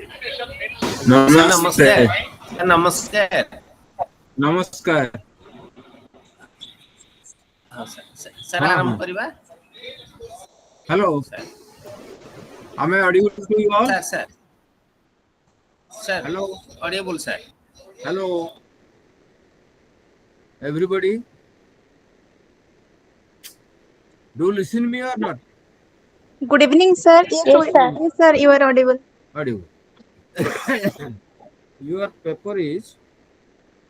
Sir नमस्ते। नमस्कार। Sir नमस्कार। नमस्कार। हाँ सर हाँ आरंभ हाँ करवा। Hello sir am I audible to you all? Sir sir sir Hello Audible sir. hello everybody, do you listen me or not? Good evening, sir. Yes, sir. Yes, sir, you are audible. Audible. Your paper is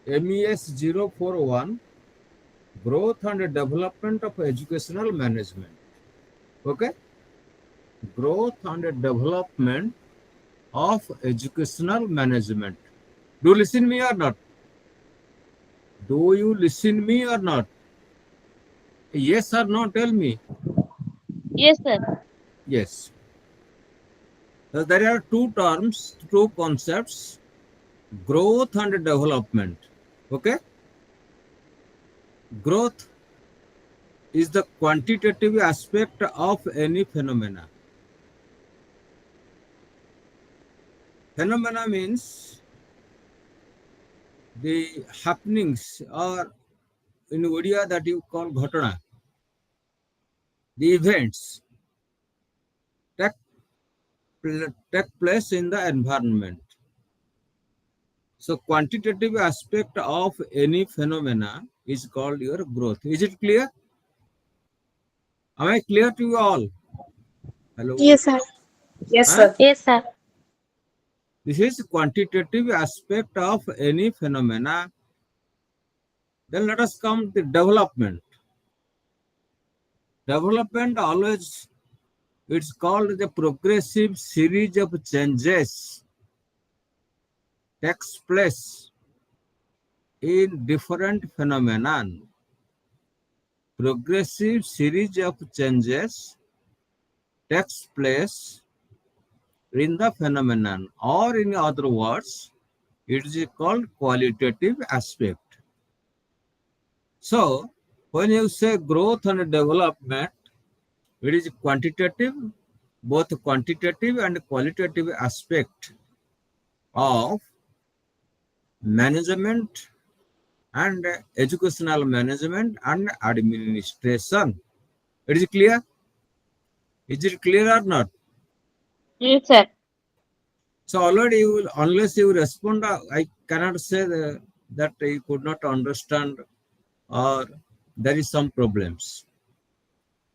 MES-41, Growth and Development of Educational Management. Okay, Growth and Development of Educational Management. Do you listen me or not? Do you listen me or not? Yes or no, tell me. Yes, sir. Yes. So there are two terms, two concepts, growth and development. Okay? Growth is the quantitative aspect of any phenomena. Phenomena means the happenings, or in Odia that you call ghatana, the events take, take place in the environment. So quantitative aspect of any phenomena is called your growth. Is it clear? Am I clear to you all? Hello? Yes, sir. Yes, Huh? sir. Yes, sir. This is quantitative aspect of any phenomena. Then let us come to development. Development always, it's called the progressive series of changes takes place in different phenomena. Progressive series of changes takes place in the phenomenon, or in other words, it is called qualitative aspect. So, when you say growth and development, it is quantitative, both quantitative and qualitative aspect of management and educational management and administration. It is clear? Is it clear or not? Yes, sir. So already you will, unless you respond, I cannot say that you could not understand or there is some problems.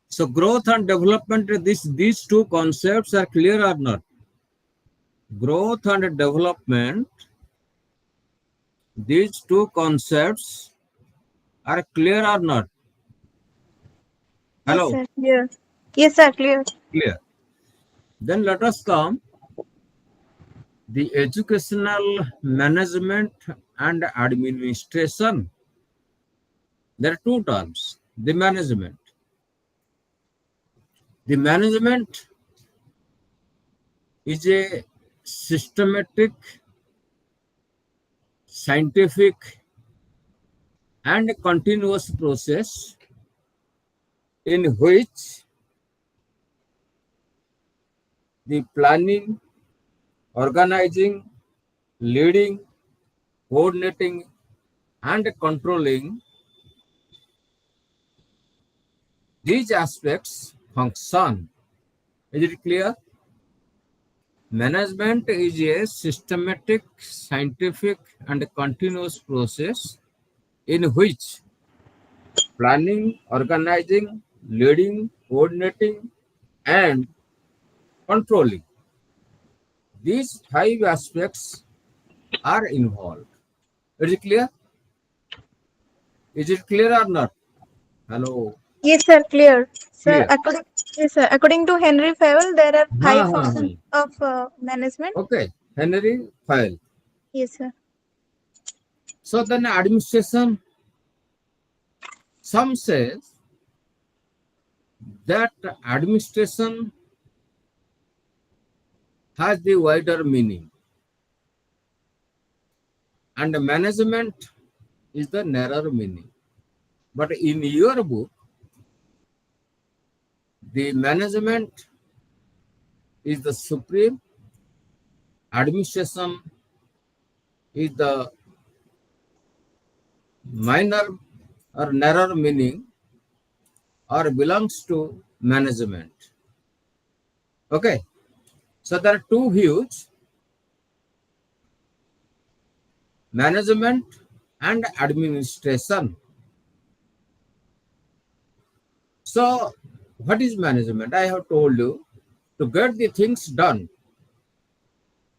So growth and development, these two concepts are clear or not? Growth and development, these two concepts are clear or not? Yes, Hello? sir. Clear. Yes, sir. Clear. Clear. Then let us come the educational management and administration. There are two terms. The management. The management is a systematic, scientific, and continuous process in which the planning, organizing, leading, coordinating, and controlling these aspects function. Is it clear? Management is a systematic, scientific, and continuous process in which planning, organizing, leading, coordinating, and controlling these five aspects are involved. Is it clear? Is it clear or not? Hello? Yes, sir. Clear. Sir, Clear. yes, sir. According to Henry Fayol, there are Ha, five ha, ha. functions of management. Okay. Henry File. Yes, sir. So then administration, some says that administration has the wider meaning and management is the narrower meaning. But in your book, the management is the supreme administration is the minor or narrow meaning or belongs to management. Okay, so there are two views: management and administration. So, what is management? I have told you, to get the things done.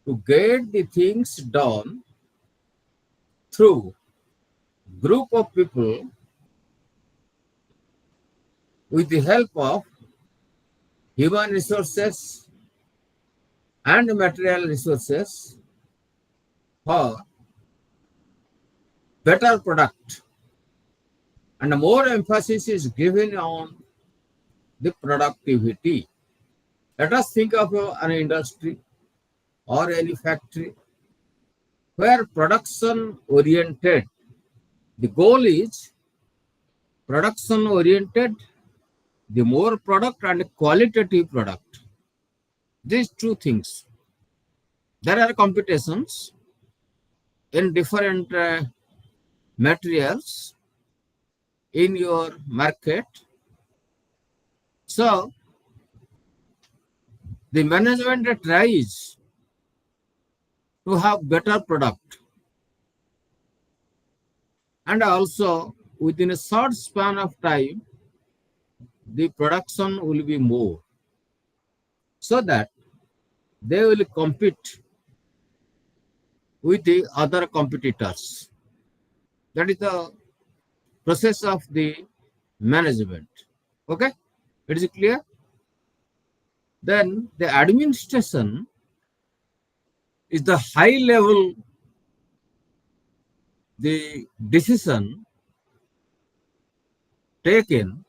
To get the things done through group of people with the help of human resources and material resources for better product, and more emphasis is given on the productivity. Let us think of an industry or any factory where production oriented. The goal is production oriented, the more product and qualitative product. These two things. There are competitions in different materials in your market. So, the management tries to have better product, and also within a short span of time, the production will be more, so that they will compete with the other competitors. That is the process of the management. Okay, it is clear. Then the administration is the high level, the decision taken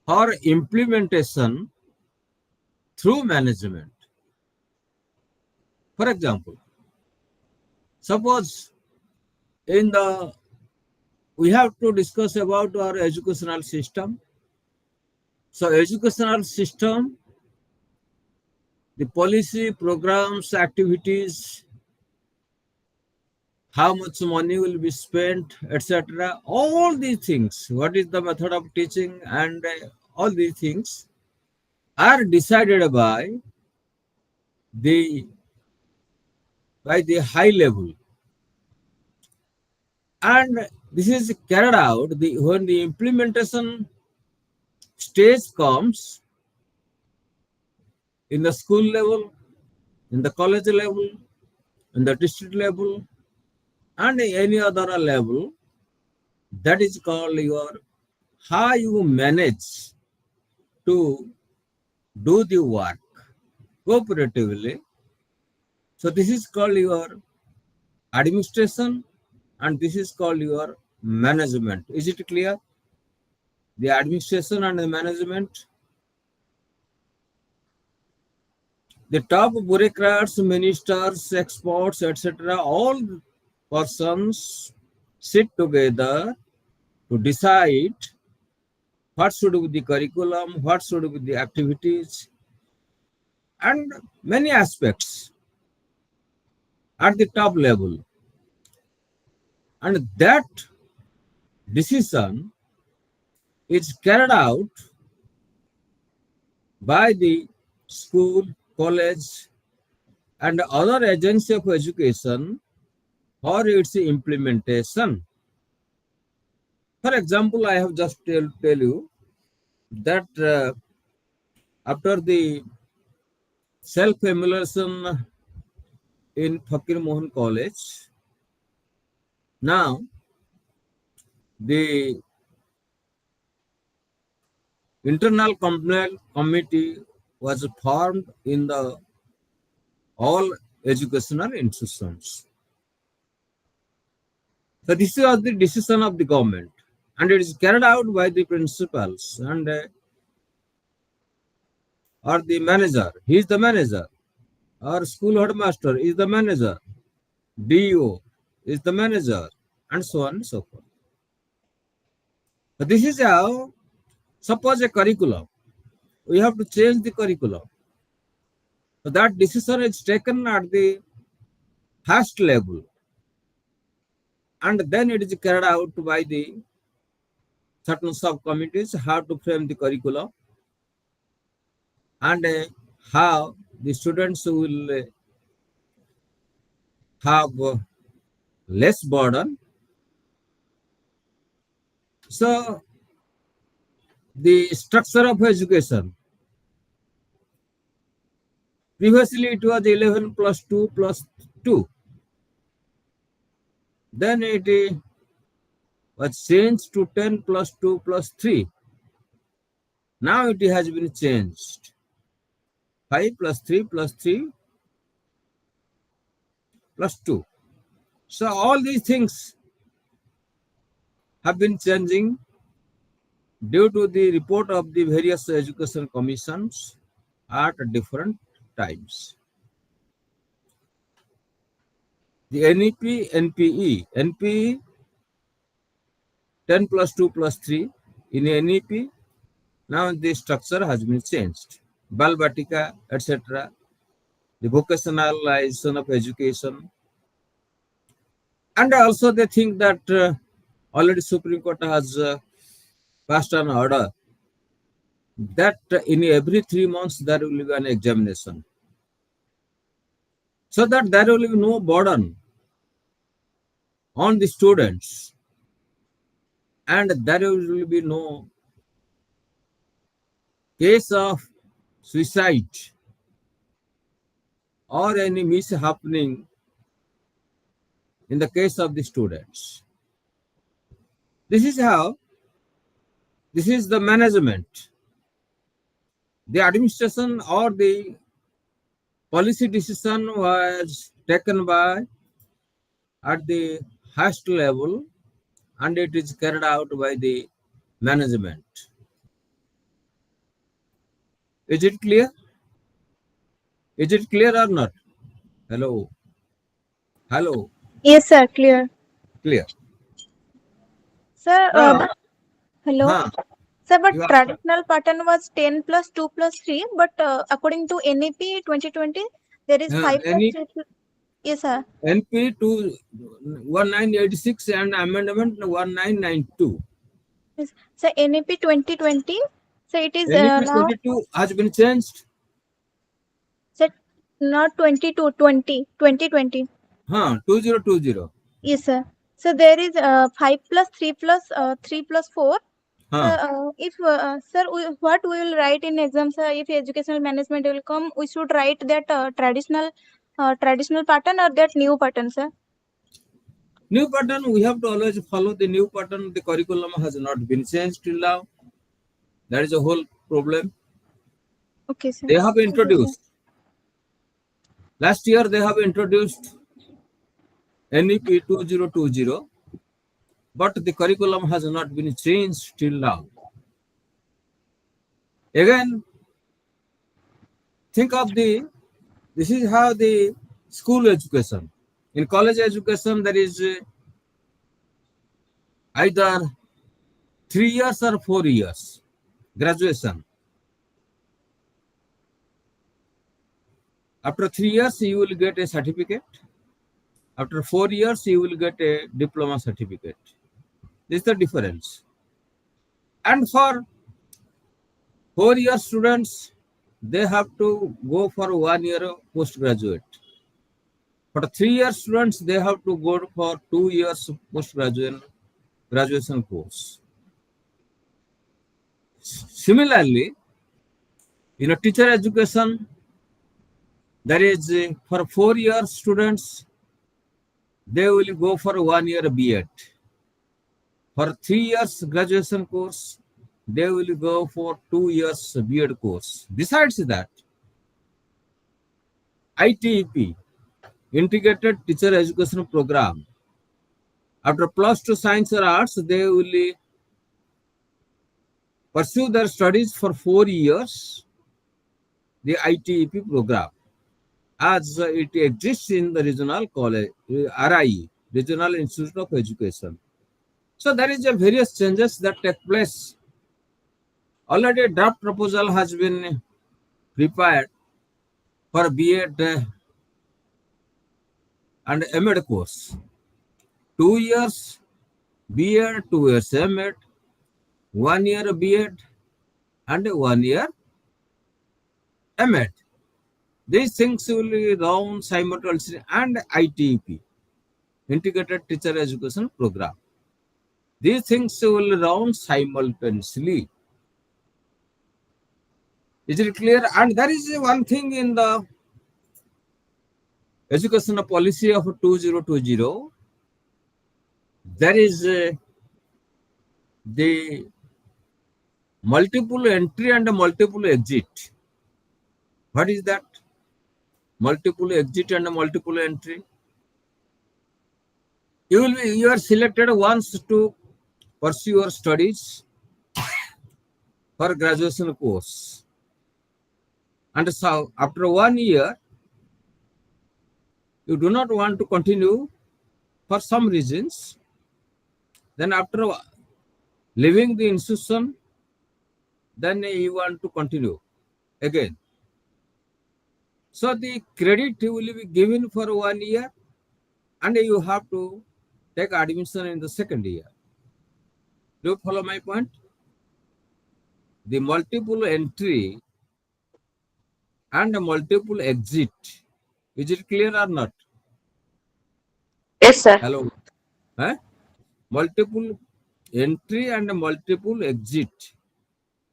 for implementation through management. For example, suppose we have to discuss about our educational system. So educational system, the policy, programs, activities, how much money will be spent, etc. All these things, what is the method of teaching, and all these things are decided by the high level. And this is carried out when the implementation stage comes in the school level, in the college level, in the district level, and any other level. That is called your how you manage to do the work cooperatively. So this is called your administration, and this is called your management. Is it clear? The administration and the management. The top bureaucrats, ministers, experts, etc., all persons sit together to decide what should be the curriculum, what should be the activities, and many aspects at the top level. And that decision is carried out by the school, college, and other agency of education for its implementation. For example, I have just tell you that after the self-emulation in Fakir Mohan College, now the internal committee was formed in the all educational institutions. So this was the decision of the government, and it is carried out by the principals and or the manager. He is the manager. Our school headmaster is the manager. DO is the manager, and so on and so forth. So this is how, suppose a curriculum, we have to change the curriculum. So that decision is taken at the first level, and then it is carried out by the certain subcommittees how to frame the curriculum and how the students will have less burden. So the structure of education, previously it was 11 plus 2 plus 2. Then it was changed to 10 plus 2 plus 3. Now it has been changed. 5 plus 3 plus 3 plus 2. So all these things have been changing due to the report of the various education commissions at different times. The NEP, NPE, NPE 10 plus 2 plus 3. In NEP, now the structure has been changed. Balbatika, etc. The vocationalization of education. And also they think that already Supreme Court has passed an order that in every 3 months there will be an examination. So that there will be no burden on the students and there will be no case of suicide or any mishappening in the case of the students. This is the management. The administration or the policy decision was taken by at the highest level and it is carried out by the management. Is it clear? Is it clear or not? Hello? Hello? Yes, sir. Clear. Clear. Sir, Now, hello. huh, Sir, but you are, traditional pattern was 10 plus 2 plus 3, but according to NEP 2020, there is 5 plus any 3. Yes, sir. NP 1986 and amendment 1992. Yes. So NEP 2020, so it is NEP now 22 has been changed. set not 22, 2020. 2020. Yes, sir. So there is 5 plus 3 plus 3 plus 4. So if sir, what we will write in exam, sir? If educational management will come, we should write that traditional pattern or that new pattern, sir. New pattern, we have to always follow the new pattern. The curriculum has not been changed till now. That is a whole problem. Okay, sir. They have Okay, sir. introduced. Last year they have introduced NEP 2020, but the curriculum has not been changed till now. Again, think of this is how the school education. In college education, there is either 3 years or 4 years graduation. After 3 years, you will get a certificate. After 4 years, you will get a diploma certificate. This is the difference. And for 4-year students, they have to go for 1 year postgraduate. For 3-year students, they have to go for 2 years graduation course. Similarly, in a teacher education, there is for 4-year students, they will go for 1 year B.Ed. For 3 years graduation course, they will go for 2 years B.Ed course. Besides that, ITEP, Integrated Teacher Education Program. After plus 2 science or arts, they will pursue their studies for 4 years, the ITEP program, as it exists in the regional college, RIE, Regional Institute of Education. So there is a various changes that take place. Already a draft proposal has been prepared for B.Ed and M.Ed course. 2 years B.Ed, 2 years M.Ed, 1 year B.Ed and 1 year M.Ed. These things will be run simultaneously, and ITEP, Integrated Teacher Education Program. These things will run simultaneously. Is it clear? And there is one thing in the education policy of 2020. There is the multiple entry and multiple exit. What is that? Multiple exit and multiple entry. You are selected once to pursue your studies for graduation course. And so after 1 year, you do not want to continue for some reasons. Then after leaving the institution, then you want to continue again. So the credit will be given for 1 year, and you have to take admission in the second year. Do you follow my point? The multiple entry and multiple exit. Is it clear or not? Yes, sir. Hello? Huh? Multiple entry and multiple exit.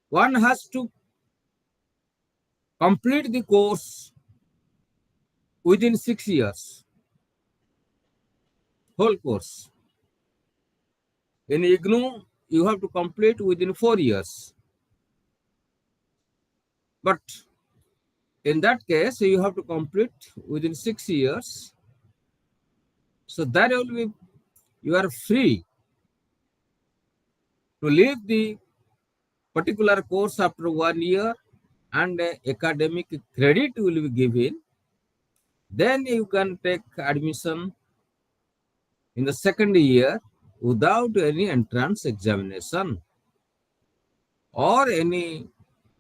One has to complete the course within 6 years. Whole course. In IGNOU, you have to complete within 4 years. But in that case, you have to complete within 6 years. So that will be, you are free to leave the particular course after 1 year, and academic credit will be given. Then you can take admission in the second year without any entrance examination or any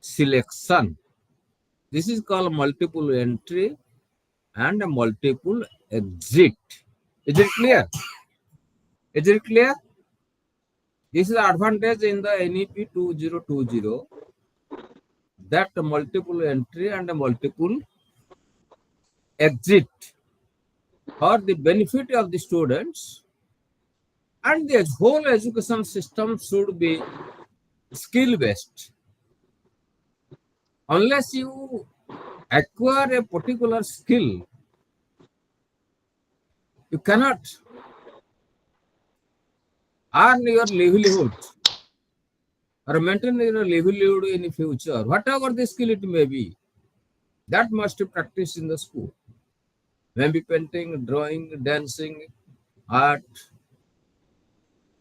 selection. This is called multiple entry and multiple exit. Is it clear? Is it clear? This is the advantage in the NEP 2020, that multiple entry and multiple exit for the benefit of the students, and the whole education system should be skill based. Unless you acquire a particular skill, you cannot earn your livelihood or maintain your livelihood in the future. Whatever the skill it may be, that must be practiced in the school. Maybe painting, drawing, dancing, art,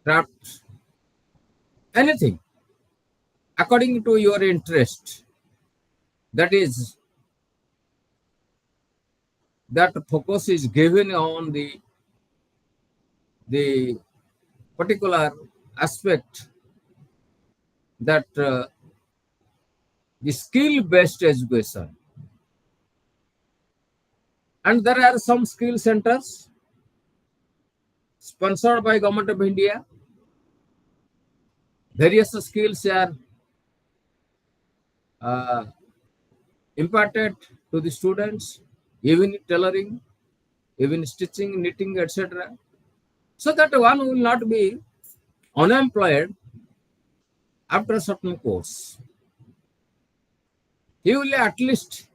craft, anything according to your interest. That is, that focus is given on the particular aspect, that the skill-based education. And there are some skill centers sponsored by Government of India. Various skills are imparted to the students, even tailoring, even stitching, knitting, etc. So that one will not be unemployed after a certain course. He will at least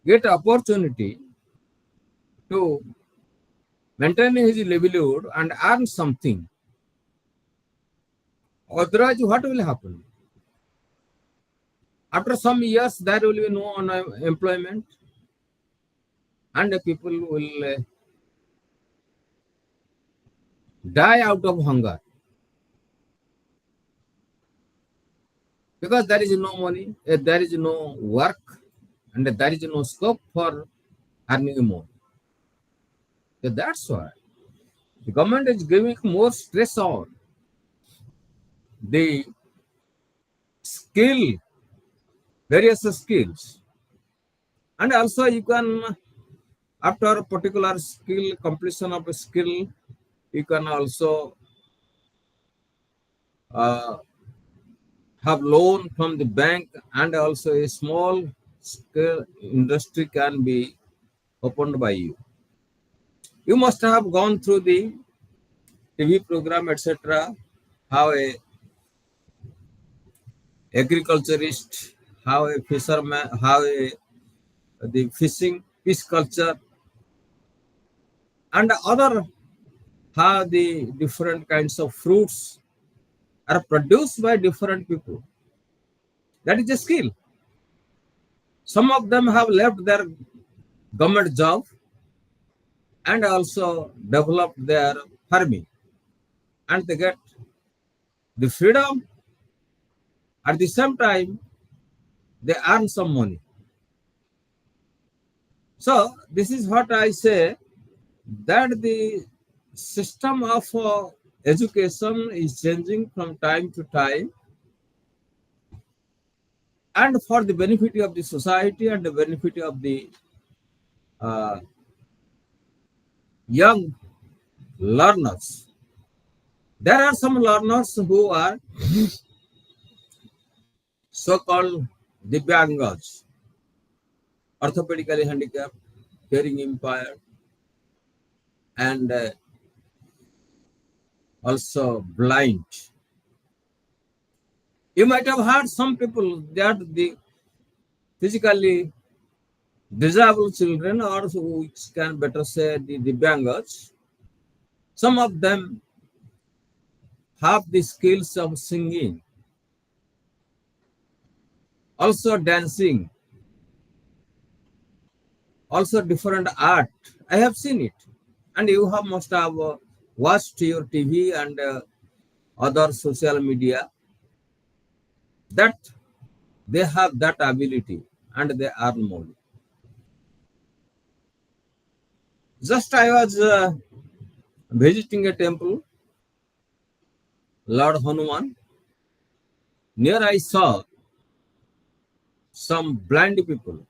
get opportunity to maintain his livelihood and earn something. Otherwise, what will happen? After some years, there will be no unemployment, and people will die out of hunger, because there is no money, there is no work, and there is no scope for earning more. So that's why the government is giving more stress on the skill, various skills, And also you can, after a particular skill, completion of a skill, you can also have loan from the bank, and also a small scale industry can be opened by you. You must have gone through the TV program, etc. How a agriculturist, how a fisherman, how the fishing, fish culture, and other, how the different kinds of fruits are produced by different people. That is a skill. Some of them have left their government job and also developed their farming, and they get the freedom. At the same time, they earn some money. So this is what I say, that the system of education is changing from time to time, and for the benefit of the society and the benefit of the uh, young learners. There are some learners who are so-called Divyangas, orthopedically handicapped, hearing impaired, and also blind. You might have heard some people that the physically disabled children, or who can better say the Divyangas, some of them have the skills of singing, also dancing, also different art. I have seen it, and you have must have watched your TV and other social media, that they have that ability and they earn money. Just I was visiting a temple, Lord Hanuman. Near I saw some blind people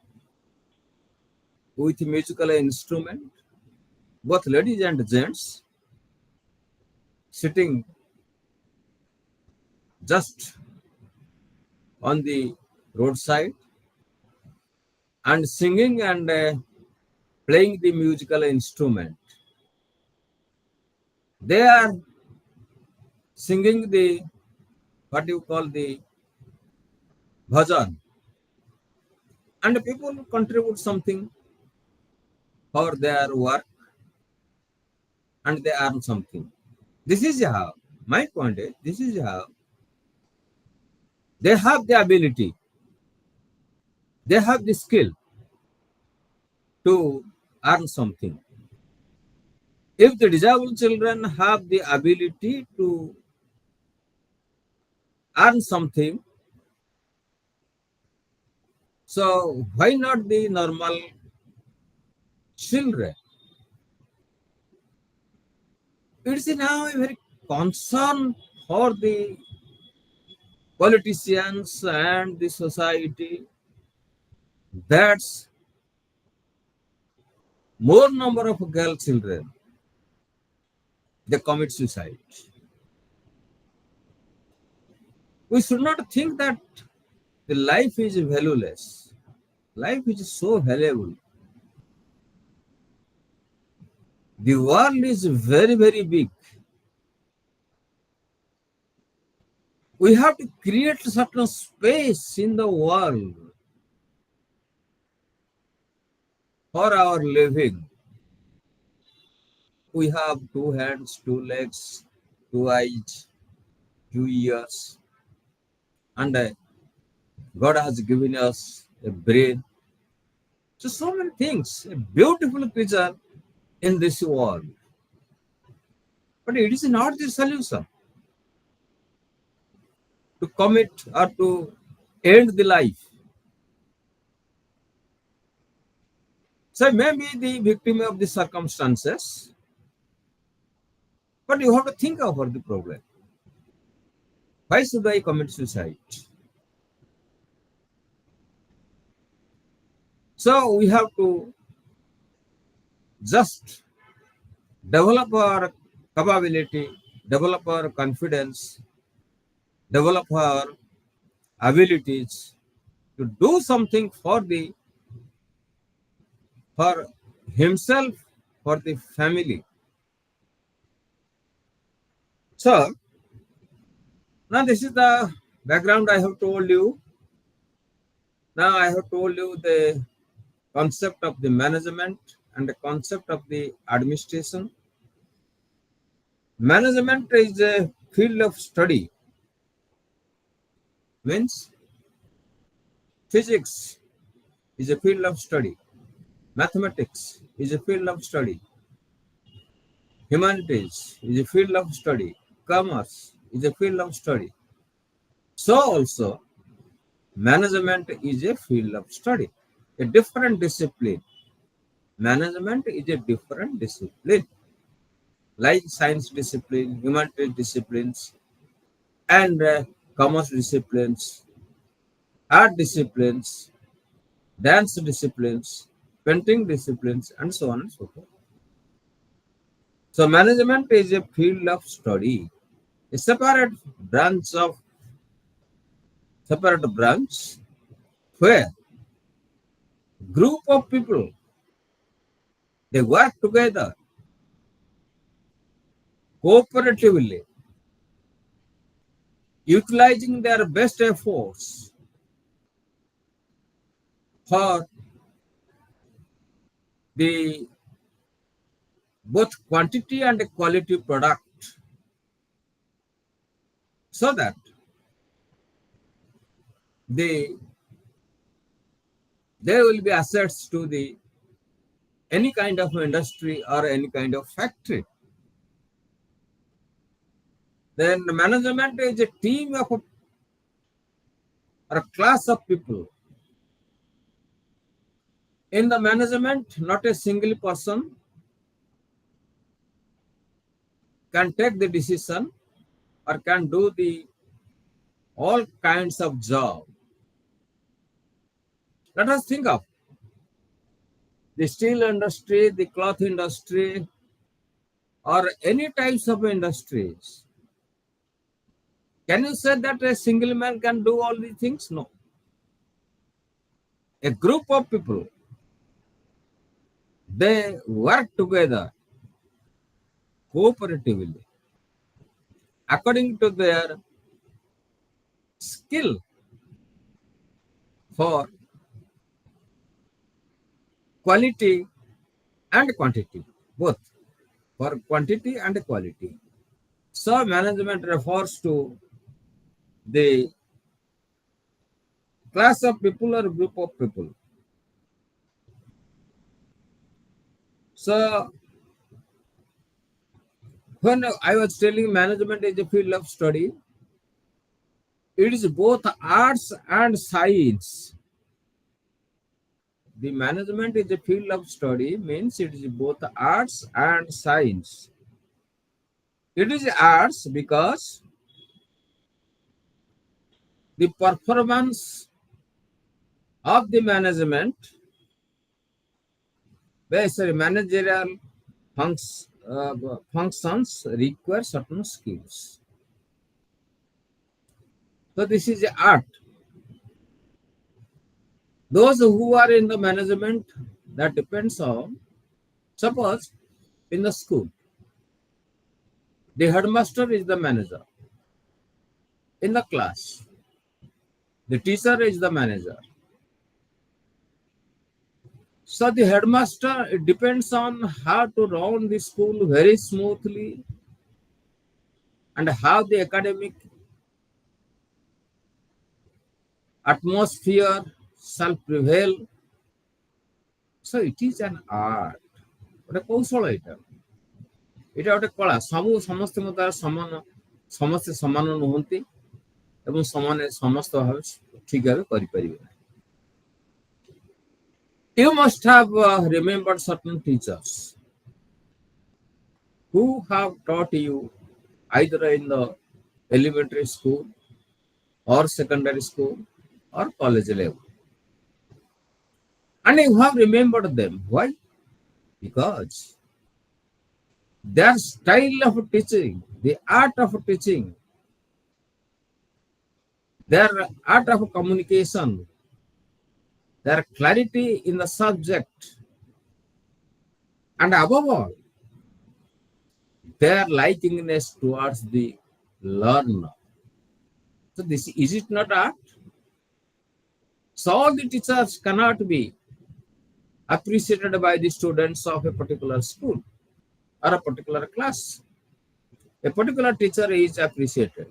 with musical instrument, both ladies and gents, sitting just on the roadside and singing and playing the musical instrument. They are singing the, what you call, the bhajan, and people contribute something for their work and they earn something. This is how, my point is, this is how they have the ability, they have the skill to earn something. If the disabled children have the ability to earn something, so why not the normal children? It's now a very concern for the politicians and the society, that's more number of girl children, they commit suicide. We should not think that the life is valueless. Life is so valuable. The world is very, very big. We have to create certain space in the world for our living. We have 2 hands, 2 legs, 2 eyes, 2 ears, and God has given us a brain. So many things, a beautiful creature in this world. But it is not the solution to commit or to end the life. So I may be the victim of the circumstances, but you have to think about the problem. Why should I commit suicide? So we have to just develop our capability, develop our confidence, develop our abilities to do something for himself, for the family. So now this is the background I have told you. Now I have told you the concept of the management and the concept of the administration. Management is a field of study. Means physics is a field of study. Mathematics is a field of study. Humanities is a field of study. Commerce is a field of study. So also management is a field of study, a different discipline. Management is a different discipline, like science discipline, humanities disciplines, and commerce disciplines, art disciplines, dance disciplines, painting disciplines, and so on and so forth. So management is a field of study, a separate branch where group of people, they work together cooperatively, utilizing their best efforts for the both quantity and quality product, so that they will be assets to the any kind of industry or any kind of factory. Then management is a team of or a class of people. In the management, not a single person can take the decision or can do the all kinds of job. Let us think of the steel industry, the cloth industry, or any types of industries. Can you say that a single man can do all these things? No. A group of people, they work together cooperatively according to their skill for quality and quantity, both for quantity and quality. So management refers to the class of people or group of people. So when I was telling management is a field of study, it is both arts and science. The management is a field of study means it is both arts and science. It is arts because the performance of the management, basically managerial functions require certain skills. So this is the art. Those who are in the management, that depends on, suppose in the school, the headmaster is the manager. In the class, the teacher is the manager. So the headmaster, it depends on how to run the school very smoothly and how the academic atmosphere shall prevail. So it is an art. What a କୌଶଳ ଏଇଟା ଗୋଟେ କଳା। ସମସ୍ତଙ୍କ ଦ୍ୱାରା ସମସ୍ତେ ସମାନ ନୁହନ୍ତି ଏବଂ ସମସ୍ତ ଭାବେ ଠିକ ଭାବେ କରିପାରିବେ ନାହିଁ। You must have remembered certain teachers who have taught you either in the elementary school or secondary school or college level. And you have remembered them. Why? Because their style of teaching, the art of teaching, their art of communication, their clarity in the subject, and above all, their likingness towards the learner. So this is it not art? So all the teachers cannot be appreciated by the students of a particular school or a particular class. A particular teacher is appreciated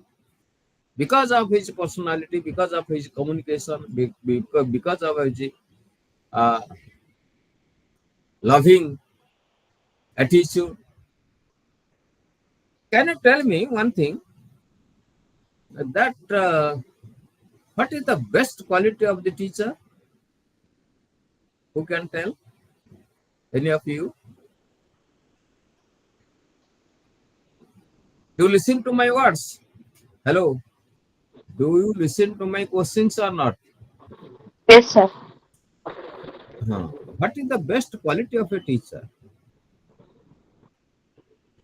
because of his personality, because of his communication, because of his uh, loving attitude. Can you tell me one thing that what is the best quality of the teacher? Who can tell? Any of you? Do you listen to my words? Hello. Do you listen to my questions or not? Yes, sir. What is the best quality of a teacher?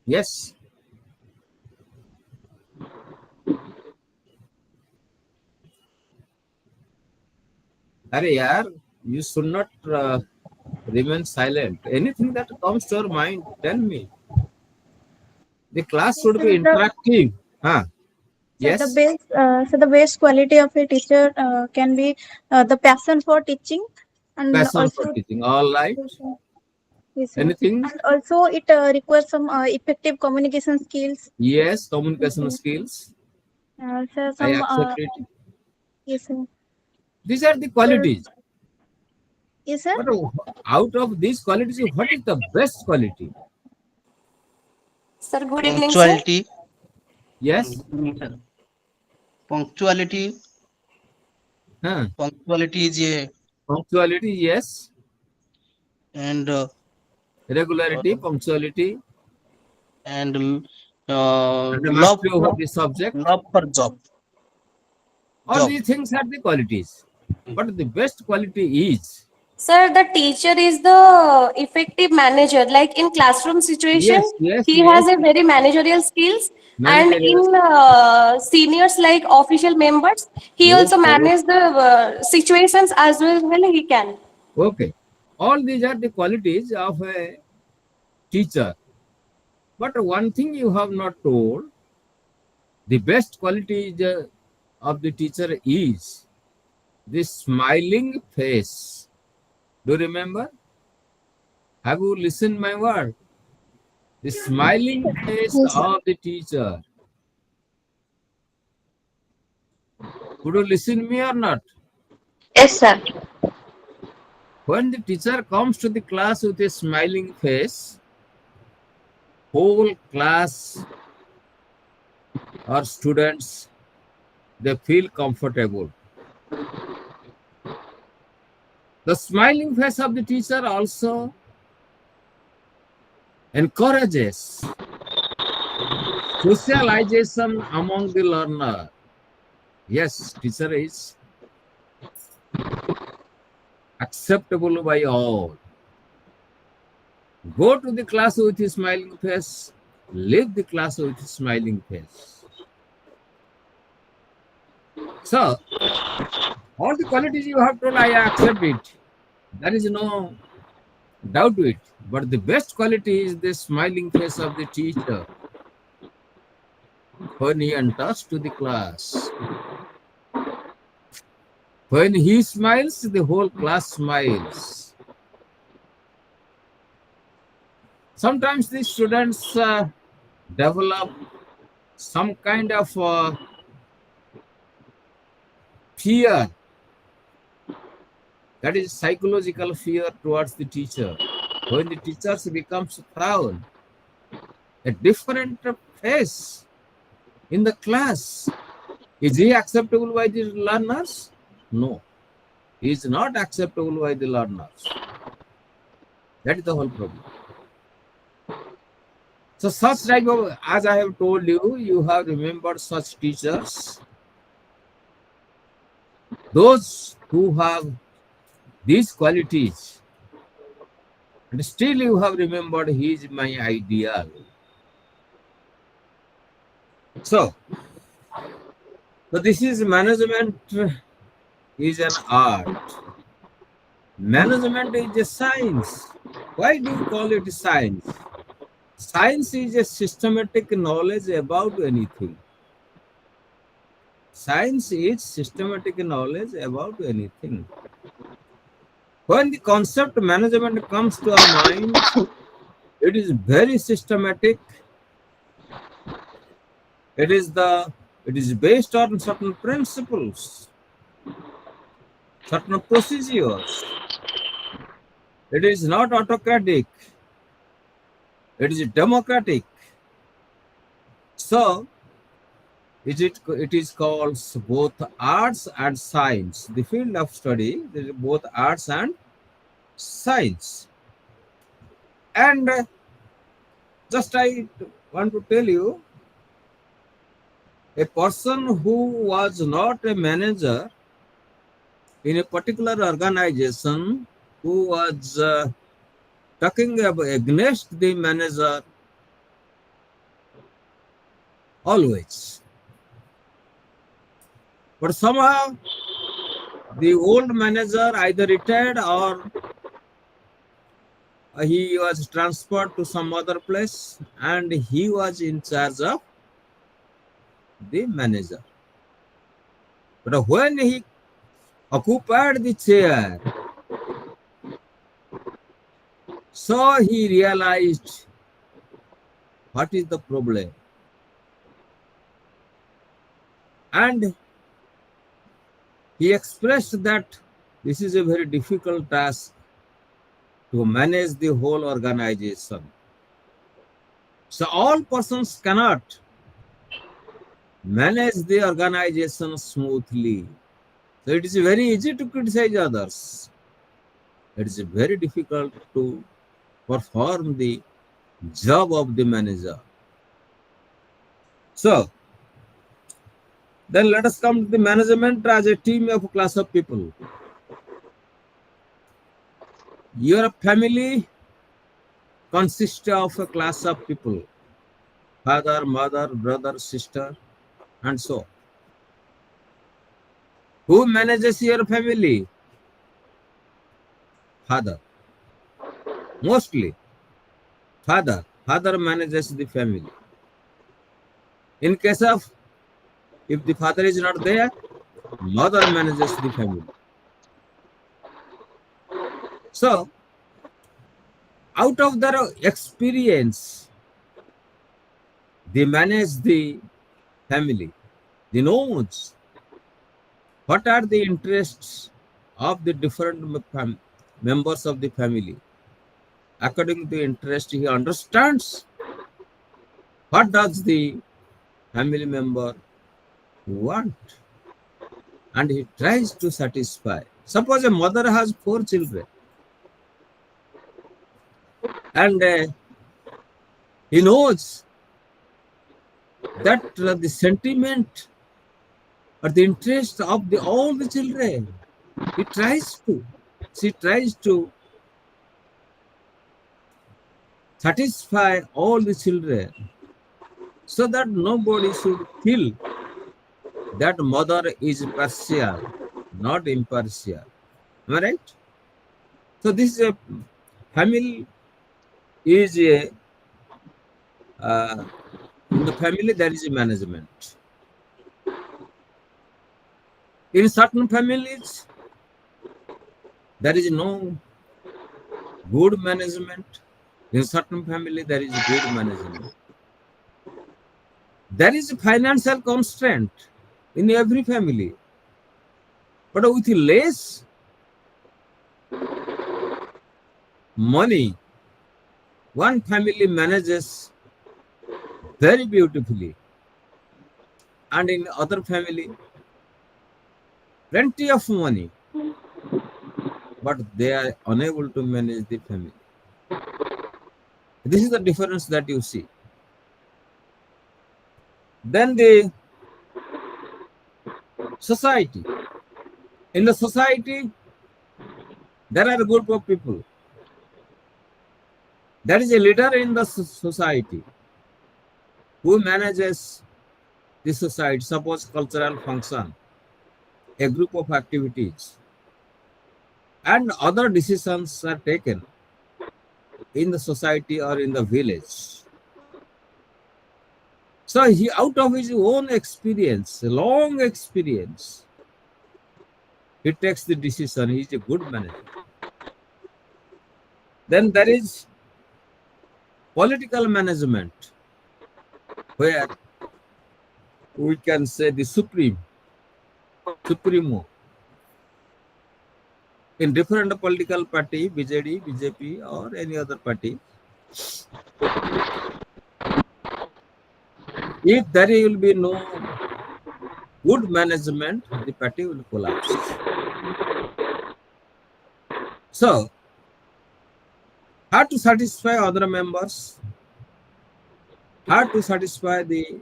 Yes. Arey yaar, you should not remain silent. Anything that comes to your mind, tell me. The class should be interactive. Huh? Yes. The best quality of a teacher can be the passion for teaching, and Passion for also teaching. All right. yes, sir. Yes, sir. Anything? And also it requires some effective communication skills. Yes. Yes, Communication sir. skills. So I some accept it. yes, sir. These are the So, qualities. yes, sir. But out of these qualities, what is the best quality? Sir, good evening, sir. Punctuality. Yes. Punctuality. Huh. Punctuality is a Punctuality, yes. and Regularity, punctuality, and and the love mastery over the subject. for job. All these things are the qualities. But the best quality is Sir, the teacher is the effective manager. Like in classroom situation, yes, yes, he yes. has a very managerial skills, and Managerial. in seniors like official members, he Yes, also yes. manage the situations as well he can. Okay. All these are the qualities of a teacher. But one thing you have not told, the best quality of the teacher is the smiling face. Do you remember? Have you listened my word? The smiling face Yes, sir. of the teacher. Could you listen me or not? Yes, sir. When the teacher comes to the class with a smiling face, whole class or students, they feel comfortable. The smiling face of the teacher also encourages socialization among the learner. Yes, teacher is acceptable by all. Go to the class with a smiling face, leave the class with a smiling face. So, all the qualities you have told, I accept it. There is no doubt to it. But the best quality is the smiling face of the teacher when he enters to the class. When he smiles, the whole class smiles. Sometimes the students develop some kind of fear, that is psychological fear towards the teacher. When the teacher becomes proud, a different face in the class, is he acceptable by the learners? No, he is not acceptable by the learners. That is the whole problem. So such type of, as I have told you, you have remembered such teachers. Those who have these qualities, and still you have remembered he is my ideal. So this is management is an art. Management is a science. Why do you call it science? Science is a systematic knowledge about anything. Science is systematic knowledge about anything. When the concept management comes to our mind, it is very systematic. It is based on certain principles, certain procedures. It is not autocratic. It is democratic. So it is called both arts and science. The field of study is both arts and science. And just I want to tell you, a person who was not a manager in a particular organization, who was talking against the manager always. But somehow the old manager either retired or he was transferred to some other place and he was in charge of the manager. But when he occupied the chair, so he realized what is the problem. And he expressed that this is a very difficult task to manage the whole organization. So all persons cannot manage the organization smoothly. So it is very easy to criticize others. It is very difficult to perform the job of the manager. So then let us come to the management as a team of class of people. Your family consists of a class of people: father, mother, brother, sister, and so on. Who manages your family? Father. Mostly father. Father manages the family. In case of, if the father is not there, mother manages the family. So out of their experience, they manage the family. They know what are the interests of the different members of the family. According to the interest, he understands what does the family member want, and he tries to satisfy. Suppose a mother has 4 children, and he knows that the sentiment or the interest of all the children, she tries to satisfy all the children, so that nobody should feel that mother is partial, not impartial. Am I right? So this is a family is a in the family there is a management. In certain families there is no good management. In certain family there is good management. There is a financial constraint in every family, but with less money, one family manages very beautifully, and in other family, plenty of money, but they are unable to manage the family. This is the difference that you see. Then the society. In the society, There are a group of people. There is a leader in the society who manages the society, suppose cultural function, a group of activities, and other decisions are taken in the society or in the village. So he, out of his own experience, long experience, he takes the decision. He is a good manager. Then there is political management, where we can say the supremo in different political party, BJD, BJP, or any other party. If there will be no good management, the party will collapse. So, how to satisfy other members, how to satisfy the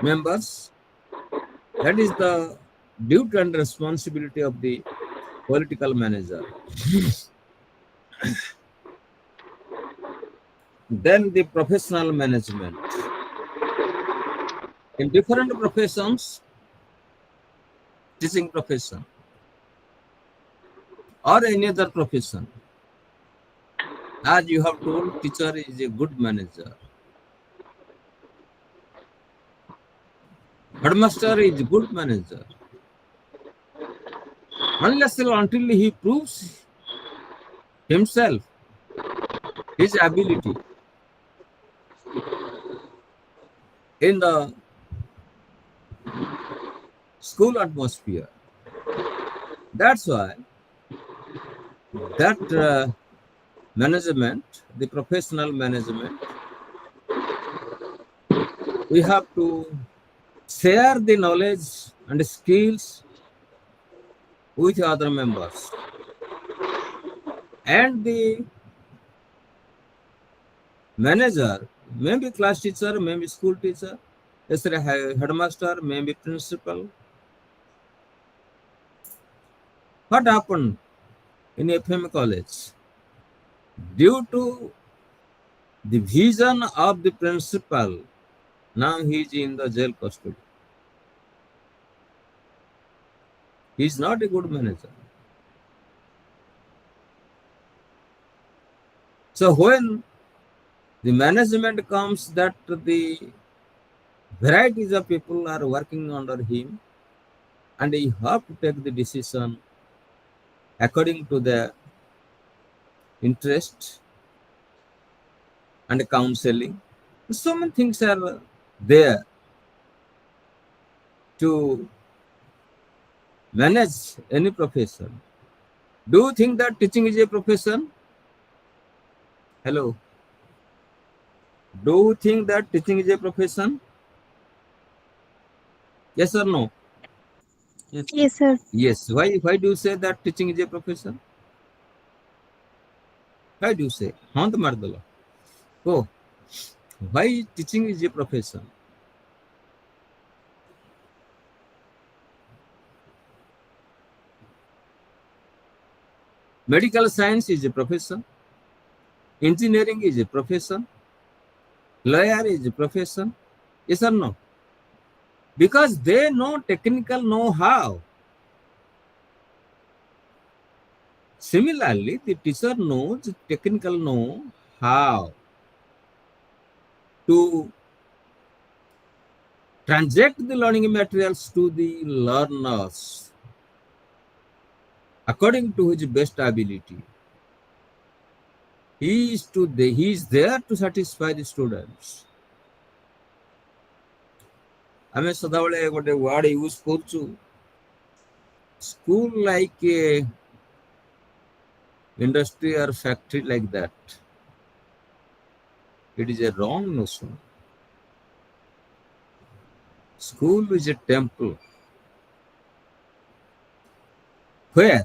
members, that is the duty and responsibility of the political manager. Then the professional management. In different professions, teaching profession or any other profession, as you have told, teacher is a good manager. Headmaster is a good manager. Unless and until he proves himself, his ability in the school atmosphere. That's why that management, the professional management, we have to share the knowledge and skills with other members. And the manager, maybe class teacher, maybe school teacher, headmaster, maybe principal. What happened in FM college? Due to the vision of the principal, now he is in the jail custody. He is not a good manager. So when the management comes that the varieties of people are working under him, and he have to take the decision according to their interest and counseling. So many things are there to manage any profession. Do you think that teaching is a profession? Hello. Do you think that teaching is a profession? Yes or no? Yes, sir. Yes. Why do you say that teaching is a profession? Why do you say? Oh, why teaching is a profession? Medical science is a profession. Engineering is a profession. Lawyer is a profession. Yes or no? Because they know technical know-how. Similarly, the teacher knows technical know-how to transact the learning materials to the learners according to his best ability. He is there to satisfy the students. ଆମେ ସଦାବେଳେ ଗୋଟେ word use କରୁଛୁ, school like a industry or factory like that. It is a wrong notion. School is a temple where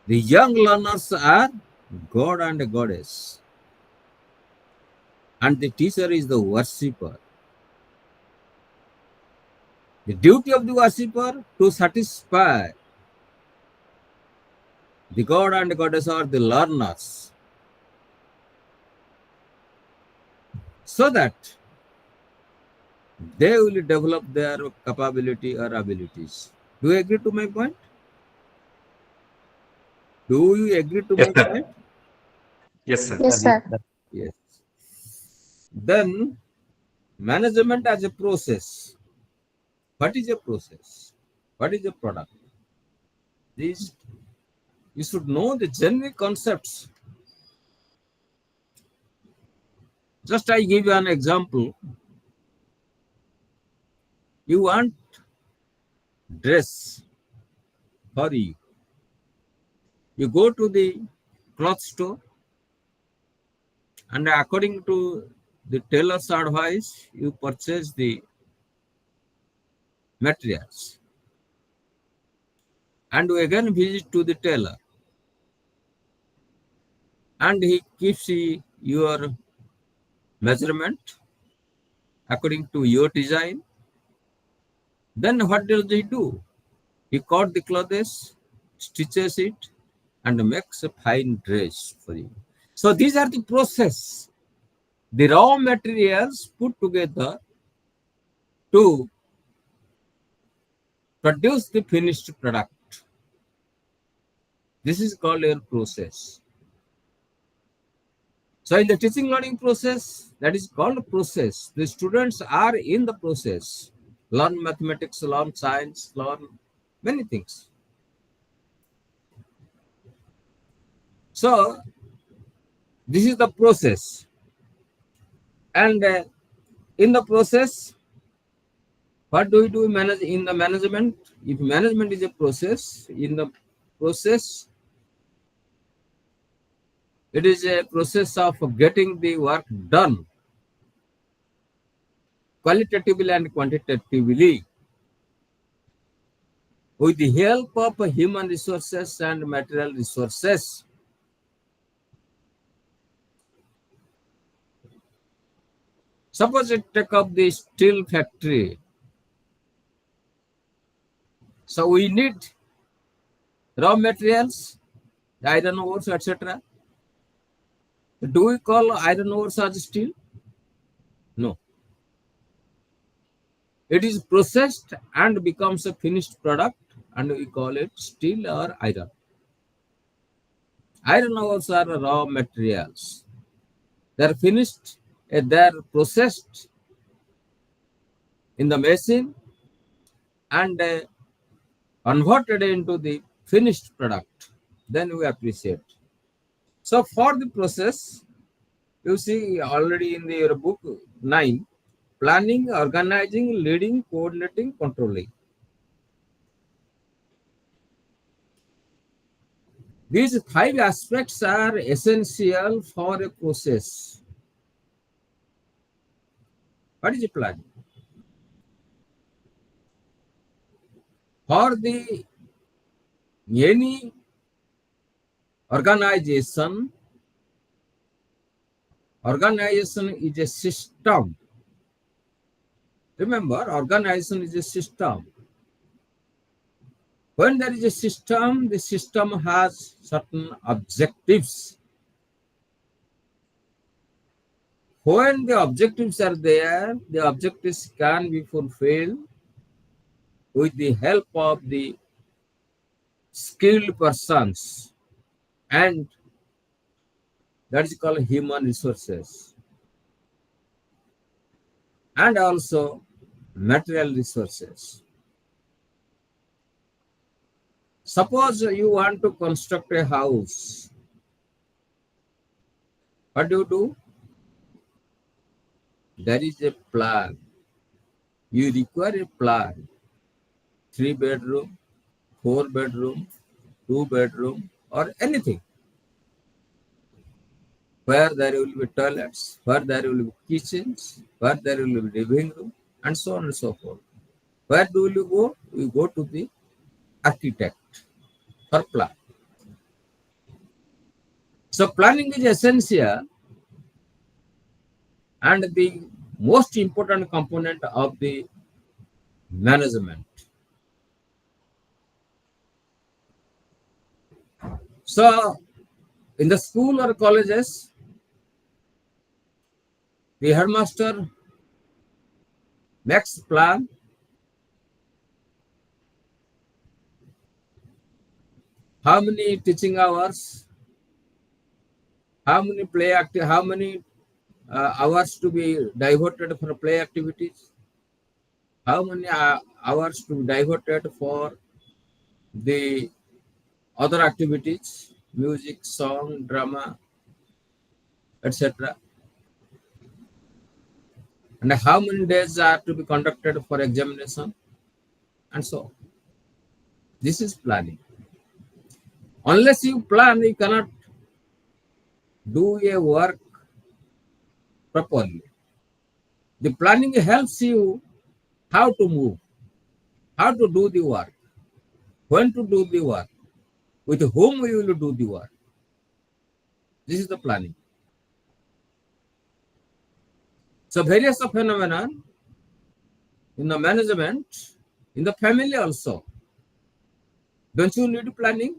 the young learners are God and Goddess, and the teacher is the worshipper. The duty of the worshipper to satisfy the god and goddess or the learners, so that they will develop their capability or abilities. Do you agree to my point? Do you agree to Yes, my sir. point? Yes, sir. Yes, sir. Yes. Then management as a process. What is a process? What is a product? These you should know the generic concepts. Just I give you an example. You want dress for you. You go to the cloth store, and according to the tailor's advice, you purchase the materials. And you again visit to the tailor, and he gives you your measurement according to your design. Then what does he do? He cut the clothes, stitches it, and makes a fine dress for you. So these are the process. The raw materials put together to produce the finished product. This is called a process. So in the teaching learning process, that is called a process. The students are in the process. Learn mathematics, learn science, learn many things. So this is the process. And in the process, what do we do manage in the management? If management is a process, in the process, it is a process of getting the work done qualitatively and quantitatively with the help of human resources and material resources. Suppose you take up the steel factory. So we need raw materials, iron ores, etc. Do we call iron ores as steel? No. It is processed and becomes a finished product, and we call it steel or iron. Iron ores are raw materials. They are finished, they are processed in the machine and converted into the finished product. Then we appreciate. So for the process, you see already in your book 9, planning, organizing, leading, coordinating, controlling. These 5 aspects are essential for a process. What is planning? For the any organization is a system. Remember, organization is a system. When there is a system, the system has certain objectives. When the objectives are there, the objectives can be fulfilled with the help of the skilled persons, and that is called human resources, and also material resources. Suppose you want to construct a house. What do? There is a plan. You require a plan. 3 bedroom, 4 bedroom, 2 bedroom, or anything. Where there will be toilets, where there will be kitchens, where there will be living room, and so on and so forth. Where do you go? You go to the architect for plan. So planning is essential, and the most important component of the management. So, in the school or colleges, the headmaster makes plan, how many teaching hours, how many hours to be diverted for play activities, how many hours to be diverted for the other activities, music, song, drama, etc. And how many days are to be conducted for examination, and so on. This is planning. Unless you plan, you cannot do a work properly. The planning helps you how to move, how to do the work, when to do the work, with whom you will do the work. This is the planning. So various phenomena in the management, in the family also. Don't you need planning?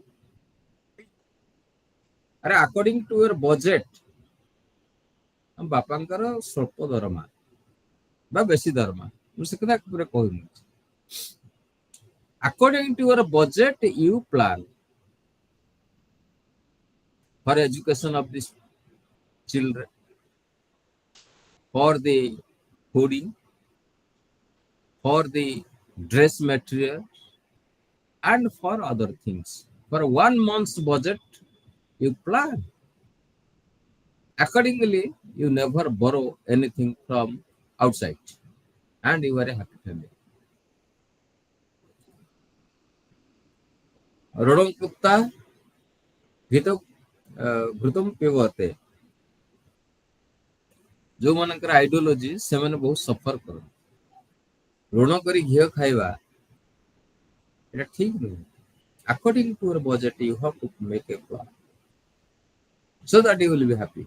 According to your budget, ବାପାଙ୍କର ସ୍ୱଳ୍ପ ଦରମା ବା ବେଶୀ ଦରମା, ମୁଁ ସେ କଥା ପୁରା କହିନି. According to your budget, you plan for education of these children, for the fooding, for the dress material, and for other things. For 1 month's budget, you plan. Accordingly, you never borrow anything from outside, and you are a happy family. ଋଣଂ କୁକ୍ତା ଘୃତଂ ପିବତେ. ଯୋଉମାନଙ୍କର ideology ସେମାନେ ବହୁତ ସଫର କରନ୍ତି. ଋଣ କରି ଘିଅ ଖାଇବା এটা ঠিক নয়. According to your budget, you have to make a plan so that you will be happy.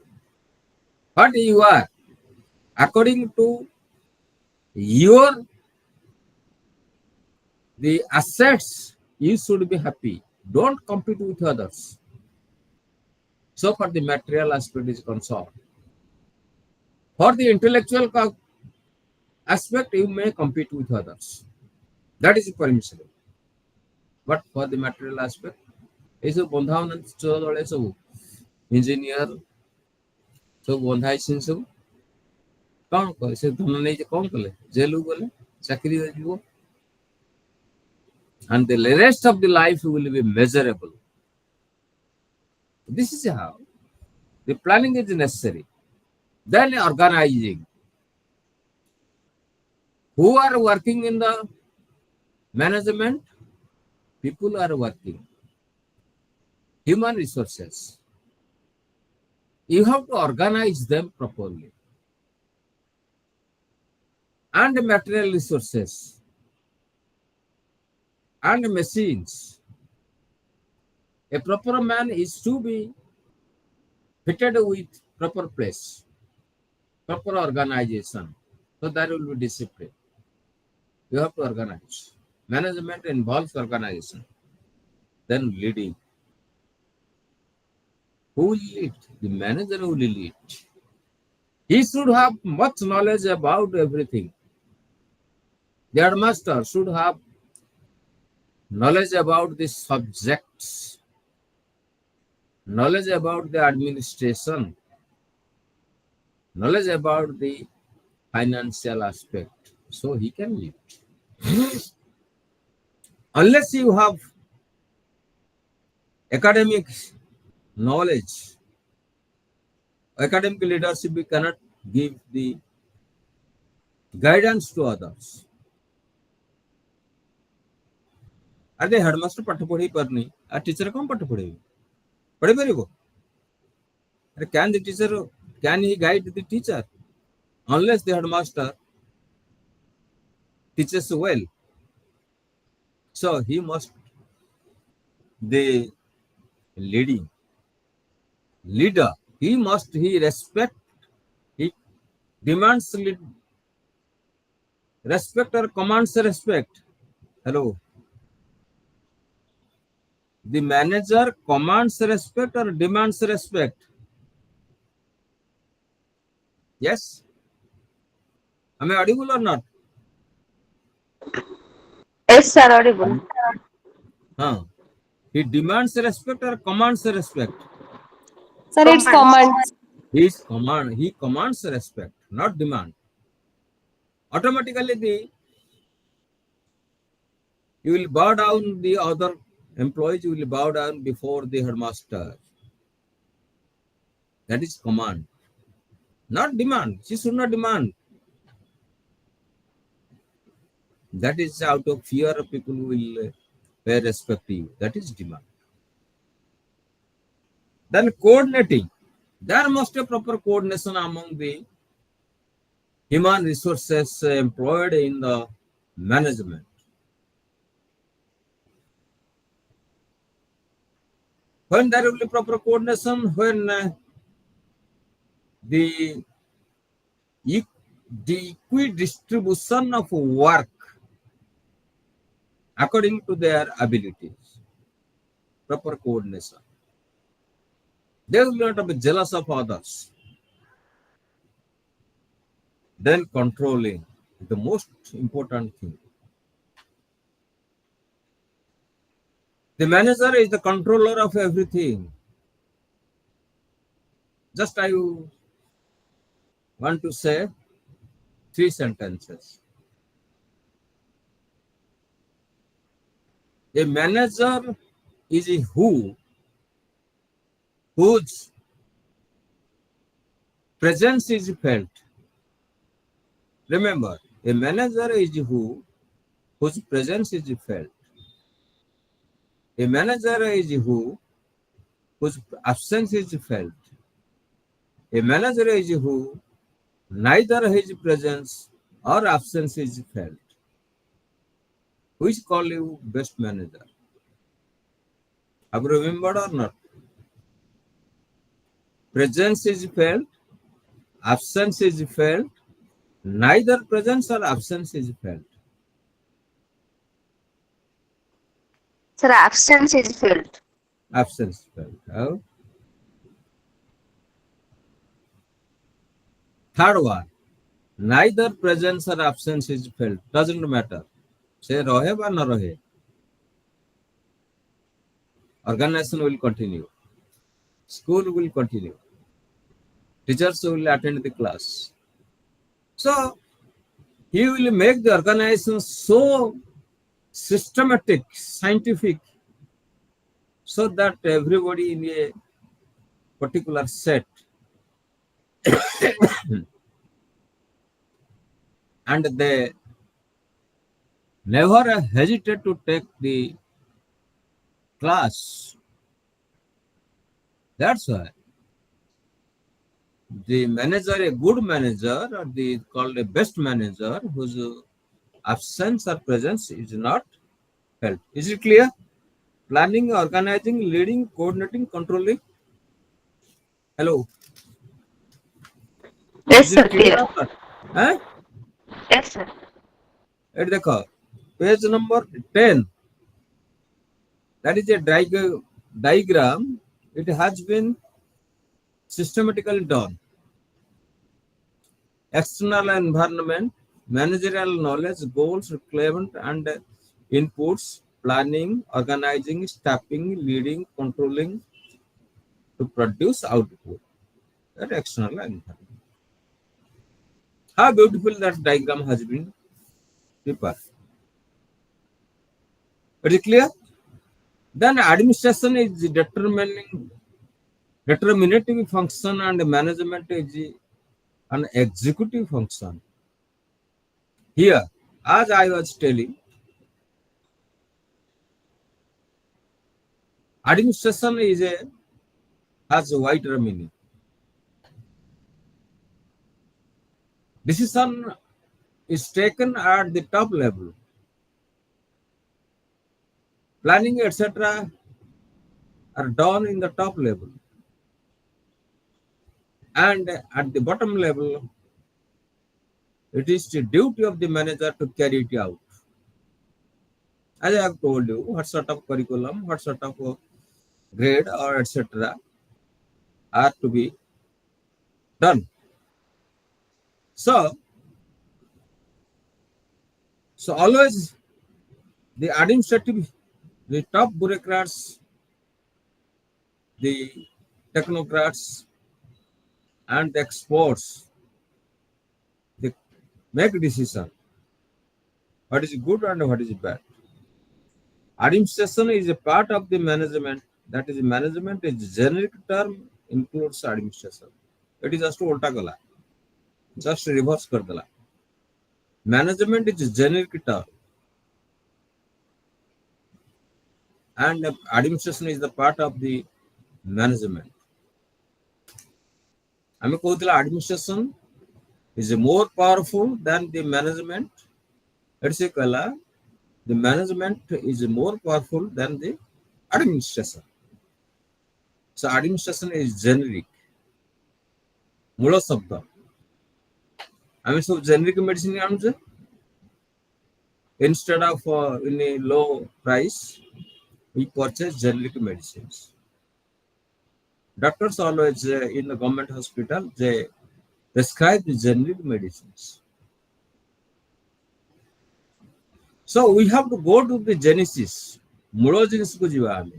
What you are, according to your the assets, you should be happy. Don't compete with others. So for the material aspect is concerned. For the intellectual aspect, you may compete with others. That is permissible. But for the material aspect, ये सब बंधा चले सब engineer सब बंधा सब कौन करे से धन नहीं कौन कले जेल गले चाकरी हो, and the rest of the life will be measurable. This is how the planning is necessary. Then organizing. Who are working in the management? People are working. Human resources. You have to organize them properly. And material resources. And machines. A proper man is to be fitted with proper place, proper organization. So there will be discipline. You have to organize. Management involves organization. Then leading. Who will lead? The manager will lead. He should have much knowledge about everything. The headmaster should have knowledge about the subjects, knowledge about the administration, knowledge about the financial aspect, so he can lead. Unless you have academic knowledge, academic leadership, we cannot give the guidance to others. अरे headmaster पाठ पढ़ी पारनी आ teacher कौन पाठ पढ़ेबी पढ़ी पारिबो अरे can the teacher can he guide the teacher unless the headmaster teaches well, so he must the leader, he respect, he demands Respect or commands respect? Hello. The manager commands respect or demands respect? Yes? Am I audible or not? Yes, sir. Audible. Huh. He demands respect or commands respect? Sir, it's Commands. commands. He commands respect, not demand. Automatically you will bow down, the other employees will bow down before the headmaster. That is command, not demand. She should not demand. That is out of fear people will pay respect to you. That is demand. Then coordinating. There must be proper coordination among the human resources employed in the management. When there will be proper coordination, when the equidistribution of work according to their abilities, proper coordination. They will not be jealous of others. Then controlling, the most important thing. The manager is the controller of everything. Just I want to say 3 sentences. A manager is whose presence is felt. Remember, a manager is whose presence is felt. A manager is whose absence is felt. A manager is who neither his presence or absence is felt. Which call you best manager? Have you remembered or not? Presence is felt, absence is felt, neither presence or absence is felt. Sir, absence is felt. Absence felt. Oh. Third one, neither presence or absence is felt. Doesn't matter. Say rohe or na rohe. Organization will continue. School will continue. Teachers will attend the class. So he will make the organization so systematic, scientific, so that everybody in a particular set and they never hesitate to take the class. That's why the manager, a good manager, or the called a best manager, whose absence or presence is not felt. Is it clear? Planning, organizing, leading, coordinating, controlling. Hello. Yes, Is sir. it clear Clear. or not? Huh? Yes, sir. It देखो page number 10. That is a diagram. It has been systematically done. External environment, managerial knowledge, goals, requirement, and inputs, planning, organizing, staffing, leading, controlling to produce output. That external environment. How beautiful that diagram has been prepared. Is it clear? Then administration is determinative function and management is an executive function. Here, as I was telling, administration has a wider meaning. Decision is taken at the top level. Planning, etc., are done in the top level. And at the bottom level, It is the duty of the manager to carry it out. As I have told you, what sort of curriculum, what sort of grade or etc. are to be done. So always the administrative, the top bureaucrats, the technocrats, and the experts, they make decision what is good and what is bad. Administration is a part of the management. That is, management is generic term, includes administration. It is just ulta gala, just reverse kar dala. Management is generic term, and administration is the part of the management. ଆମେ କହୁଥିଲା administration is more powerful than the management. It's a kala, the management is more powerful than the administration. So administration is generic. ମୂଳ ଶବ୍ଦ ଆମେ ସବୁ generic medicine ଆଣୁଛେ. Instead of in a low price, we purchase generic medicines. Doctors always in the government hospital, they prescribe the generic medicines. So we have to go to the genesis. ମୂଳ ଜିନିଷକୁ ଯିବା ଆମେ.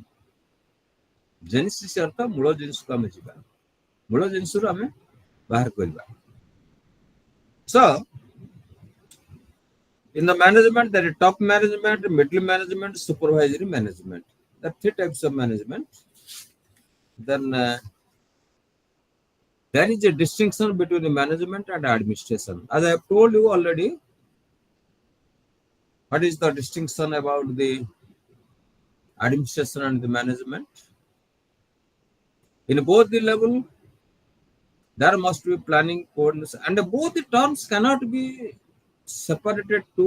Genesis ଅର୍ଥ ମୂଳ ଜିନିଷକୁ ଆମେ ଯିବା. ମୂଳ ଜିନିଷରୁ ଆମେ ବାହାର କରିବା. So in the management, there is top management, middle management, supervisory management. There are 3 types of management. Then there is a distinction between the management and administration. As I have told you already, what is the distinction about the administration and the management? In both the level, there must be planning, coordination, and both the terms cannot be separated to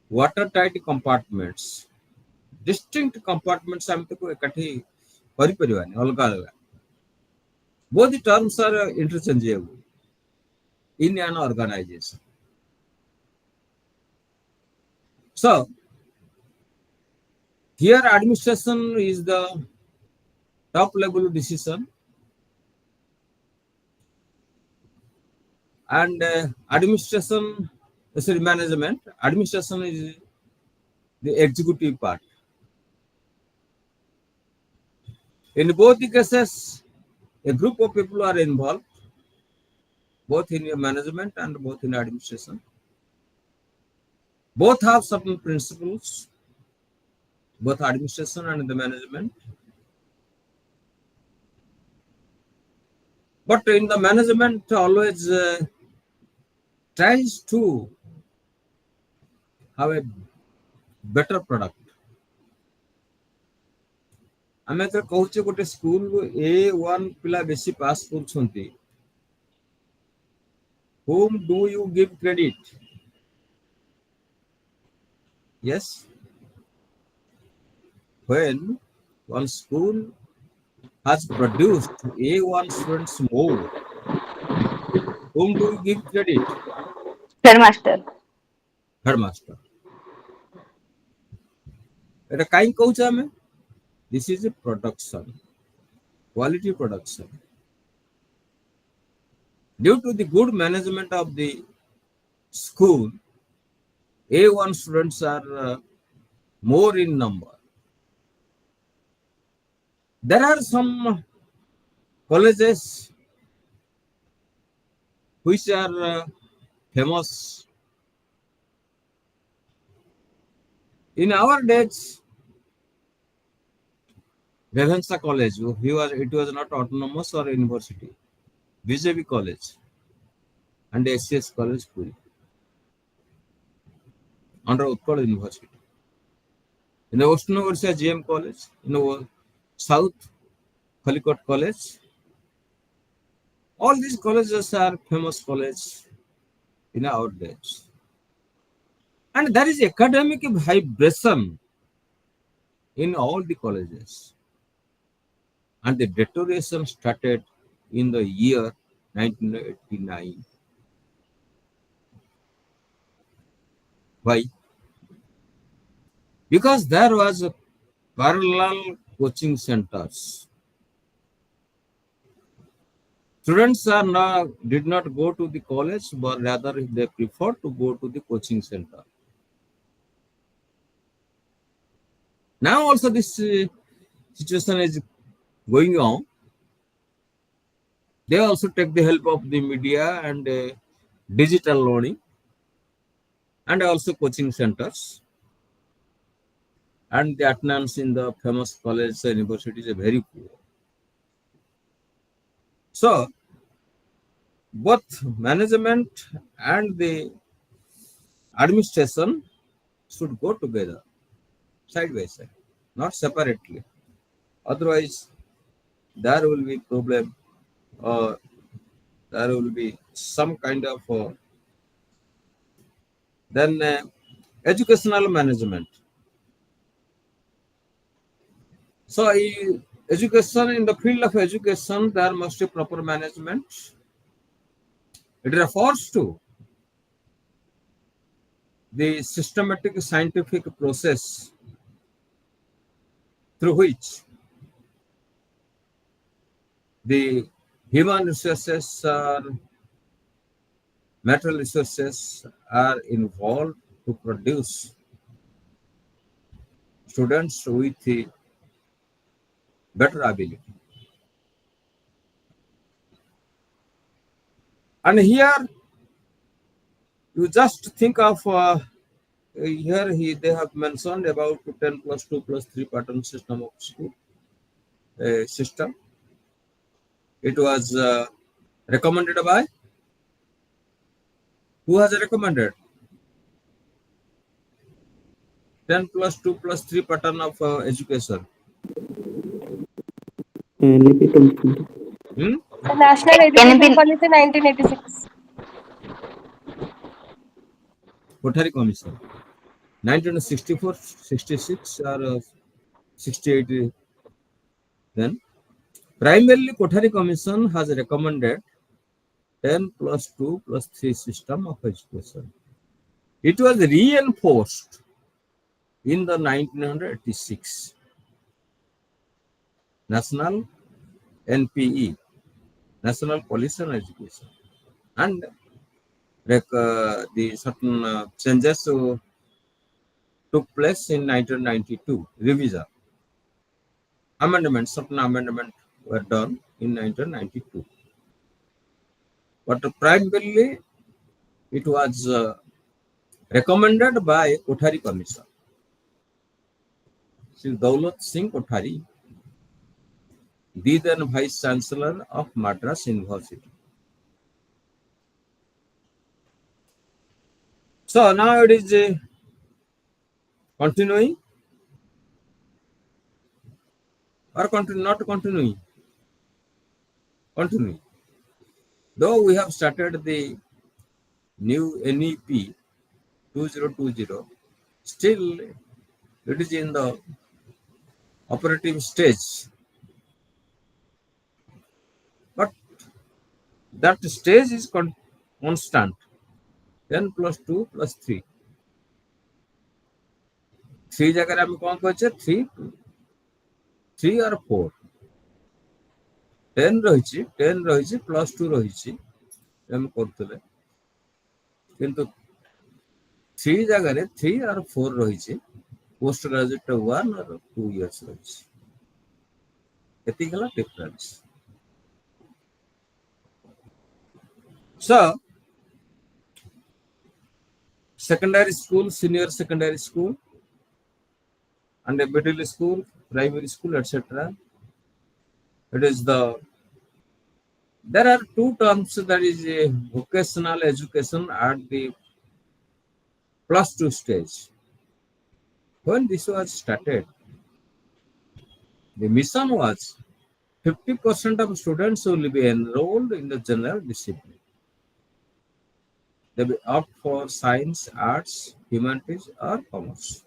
watertight compartments. Distinct compartments ଆମେ ତାକୁ ଏକାଠି କରିପାରିବାନି, ଅଲଗା ଅଲଗା. Both the terms are interchangeable in an organization. So here administration is the top level decision, and management, administration is the executive part. In both the cases, a group of people are involved, both in management and both in administration. Both have certain principles, both administration and the management. But in the management, always tries to have a better product. ଆମେ ତ କହୁଛେ ଗୋଟେ school A1 ପିଲା ବେଶୀ pass କରୁଛନ୍ତି. Whom do you give credit? Yes, when one school has produced A1 students more, whom do you give credit? Headmaster. Headmaster. এটা কাই কହୁଛେ ଆମେ? This is a production, quality production. Due to the good management of the school, A1 students are more in number. There are some colleges which are famous. In our days, Revensa College, it was not autonomous or university. BJP College and SCS College, Puri, under Utkal University. In the Western Orissa, GM College. In the South, Kalikot College. All these colleges are famous colleges in our days. And there is academic vibration in all the colleges. And the deterioration started in the year 1989. Why? Because there was a parallel coaching centers. Students did not go to the college, but rather they preferred to go to the coaching center. Now also this situation is going on. They also take the help of the media and digital learning and also coaching centers. And the attendance in the famous colleges and universities is very poor. So both management and the administration should go together, side by side, not separately. Otherwise, there will be problem or there will be some kind of then educational management. So education, in the field of education, there must be proper management. It refers to the systematic scientific process through which the human resources or material resources are involved to produce students with the better ability. And here you just think of they have mentioned about 10 plus 2 plus 3 pattern system of school system. It was recommended by who has recommended 10 plus 2 plus 3 pattern of education. Hmm? The National Can it Education be Policy 1986. Kothari Commission 1964, 66 or 68. Then primarily Kothari Commission has recommended 10 plus 2 plus 3 system of education. It was reinforced in the 1986 National NPE, National Policy on Education, and the certain changes took place in 1992 revision. Certain amendments were done in 1992. But primarily it was recommended by Kothari Commission. Sri Daulat Singh Kothari, the then Vice Chancellor of Madras University. So now it is continuing or not continuing? Continuing. Though we have started the new NEP 2020, still it is in the operative stage. But that stage is constant. 10 plus 2 plus 3. 3 जगह हम कौन कहचे 3 और 4. 10 रही plus 2 रही हम करतले. किंतु 3 जगह 3 और 4 रही पोस्ट ग्रेजुएट 1 और 2 years रही. एतिकला difference. So secondary school, senior secondary school, and a middle school, primary school, etc. It is there are two terms, that is a vocational education at the plus 2 stage. When this was started, the mission was 50% of students will be enrolled in the general discipline. They will opt for science, arts, humanities, or commerce.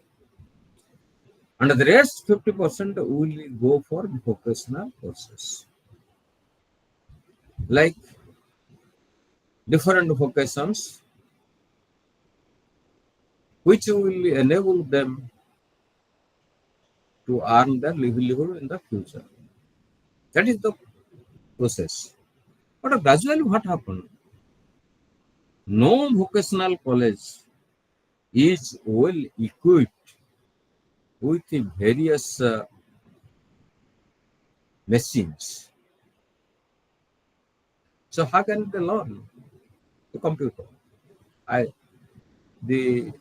And the rest 50% will go for vocational courses. Like different vocations which will enable them to earn their livelihood in the future. That is the process. But gradually what happened? No vocational college is well equipped with the various machines. So how can they learn the computer? The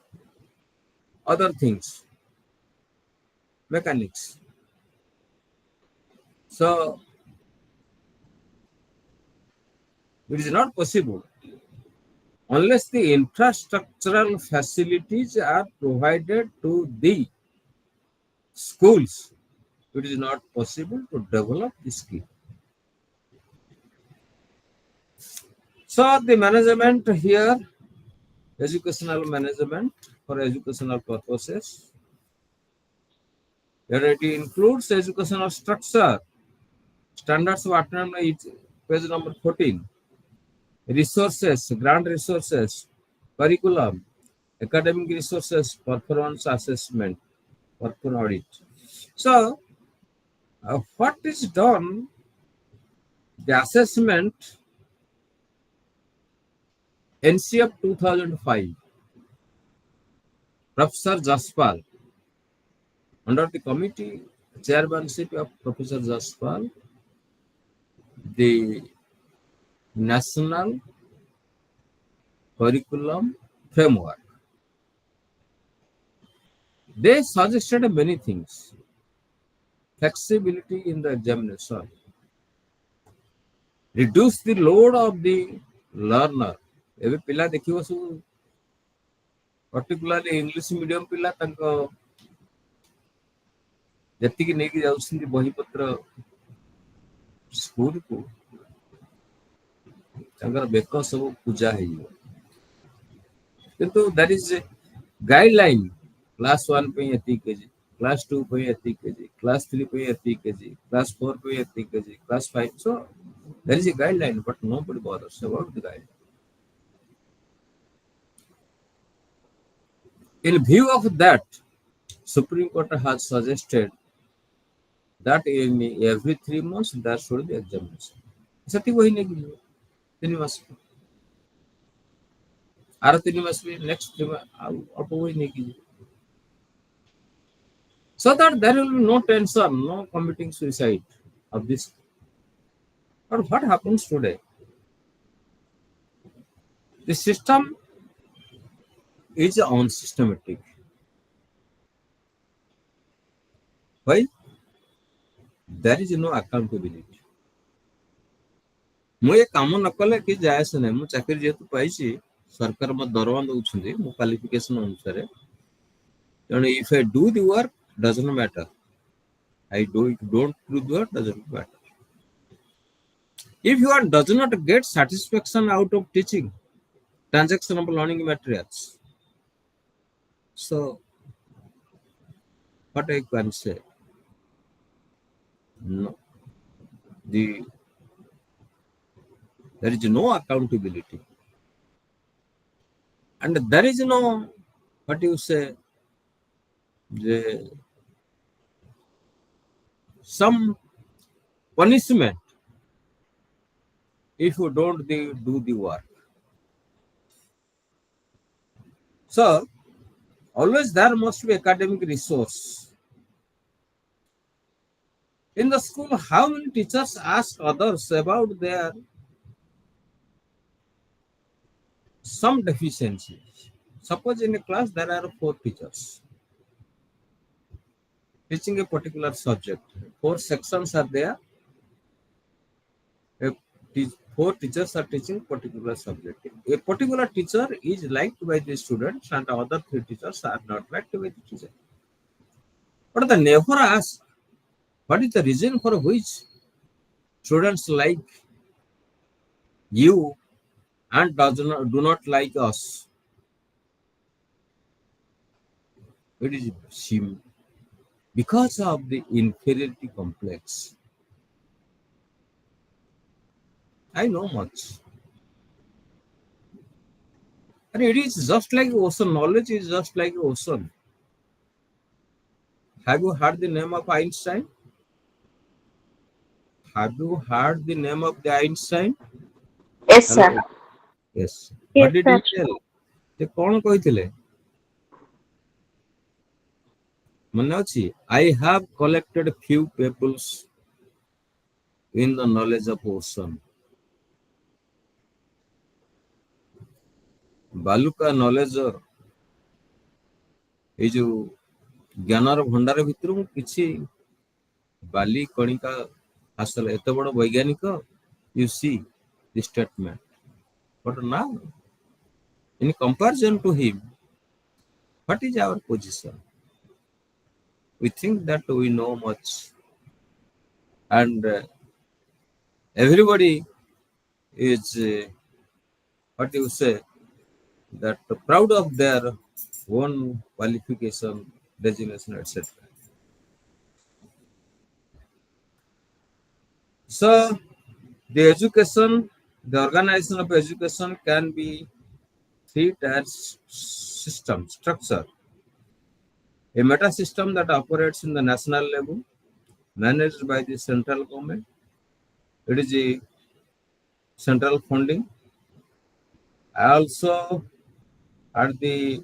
other things, mechanics. So it is not possible unless the infrastructural facilities are provided to the schools. It is not possible to develop the skill. So the management here, educational management for educational purposes, where it includes educational structure, standards of autonomy, page number 14, resources, grant resources, curriculum, academic resources, performance assessment, performance audit. So, what is done? The assessment, NCF 2005, Professor Jaspal, under the committee chairmanship of Professor Jaspal, the National Curriculum Framework. They suggested many things. Flexibility in the examination, reduce the load of the learner. Every pila देखियो सब particularly English medium पिला तंको जत्ती की नेकी जाउछिन बही पत्र school को तंकर bake सब पूजा है किंतु that is a guideline. Class 1 पे एती केजी, Class 2 पे एती केजी, Class 3 पे एती केजी, Class 4 पे एती KG, Class 5. So there is a guideline, but nobody bothers about the guideline. In view of that, Supreme Court has suggested that in every 3 months there should be examination. सती वही नहीं की 3 मास are 3 मास में next 3 मास अब वही नहीं की. So that there will be no tension, no committing suicide of this. But what happens today? The system is unsystematic. Why? There is no accountability. ମୁଁ ये काम न कले कि जायस नहीं मु चाकरी जेतु पाइछि सरकार म दरवा दउछन्ती मु क्वालिफिकेशन अनुसार जने if I do the work doesn't matter, I don't do the work doesn't matter. If you does not get satisfaction out of teaching transaction of learning materials, so what I can say, no, there is no accountability, and there is no, what you say, some punishment if you don't do the work. So always there must be academic resource. In the school, how many teachers ask others about their some deficiencies? Suppose in a class there are 4 teachers teaching a particular subject. 4 sections are there. 4 teachers are teaching particular subject. A particular teacher is liked by the students and the other 3 teachers are not liked by the teacher. But they never ask what is the reason for which students like you and do not like us. It is because of the inferiority complex. I know much. And it is just like ocean. Knowledge is just like ocean. Have you heard the name of Einstein? Have you heard the name of the Einstein? Yes, Hello. sir. Yes. What Yes, did sir. he tell? ସେ କ'ଣ କହିଥିଲେ? ମନେ ଅଛି? I have collected few pebbles in the knowledge of ocean. ବାଲୁକା knowledge ଏଇ ଯୋଉ ଜ୍ଞାନର ଭଣ୍ଡାର ଭିତରୁ ମୁଁ କିଛି ବାଲି କଣିକା ହାସଲ ଏତେ ବଡ ବୈଜ୍ଞାନିକ you see the statement. But now, in comparison to him, what is our position? We think that we know much, and everybody is what you say that proud of their own qualification, designation, etc. So, the education, the organization of education can be three-tier system structure. A meta system that operates in the national level, managed by the central government. It is a central funding. Also, at the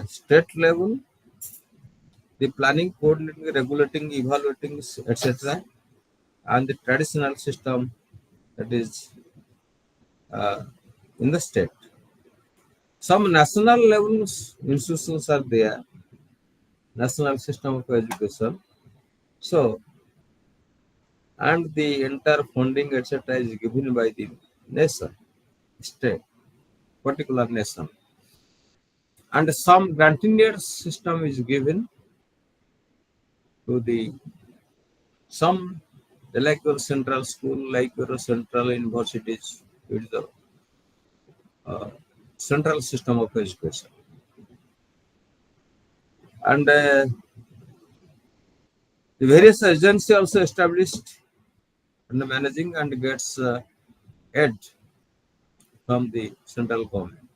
state level, the planning, coordinating, regulating, evaluating, etc. And the traditional system that is in the state. Some national level institutions are there, national system of education. So, and the entire funding, etc., is given by the nation, state, particular nation. And some grantineer system is given to the some like your central school, like your central universities, it is the central system of education. And the various agencies also established and managing and gets aid from the central government.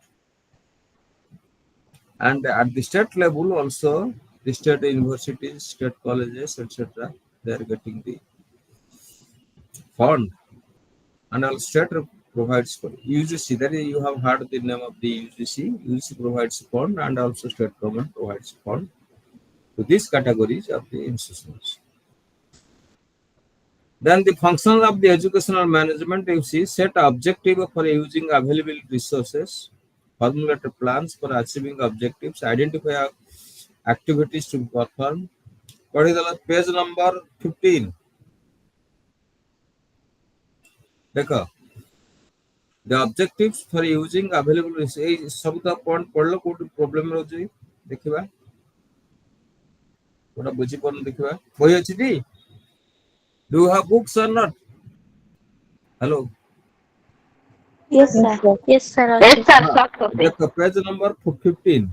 And at the state level also, the state universities, state colleges, etc., they are getting the fund. And also state provides for UGC. That is, you have heard the name of the UGC. UGC provides fund, and also state government provides fund to these categories of the institutions. Then the function of the educational management, you see, set objective for using available resources, formulate plans for achieving objectives, identify activities to perform. What is the page number 15? देखो, the objectives for using available resources. सब तो point पढ़ लो कोई problem रोजी देखिबा कोड़ा बुझी पन देखिबा कोई अछि दी. Do you have books or not? Hello. Yes, sir. Yes, sir. Yes, sir. Soft copy. देखो page number 15.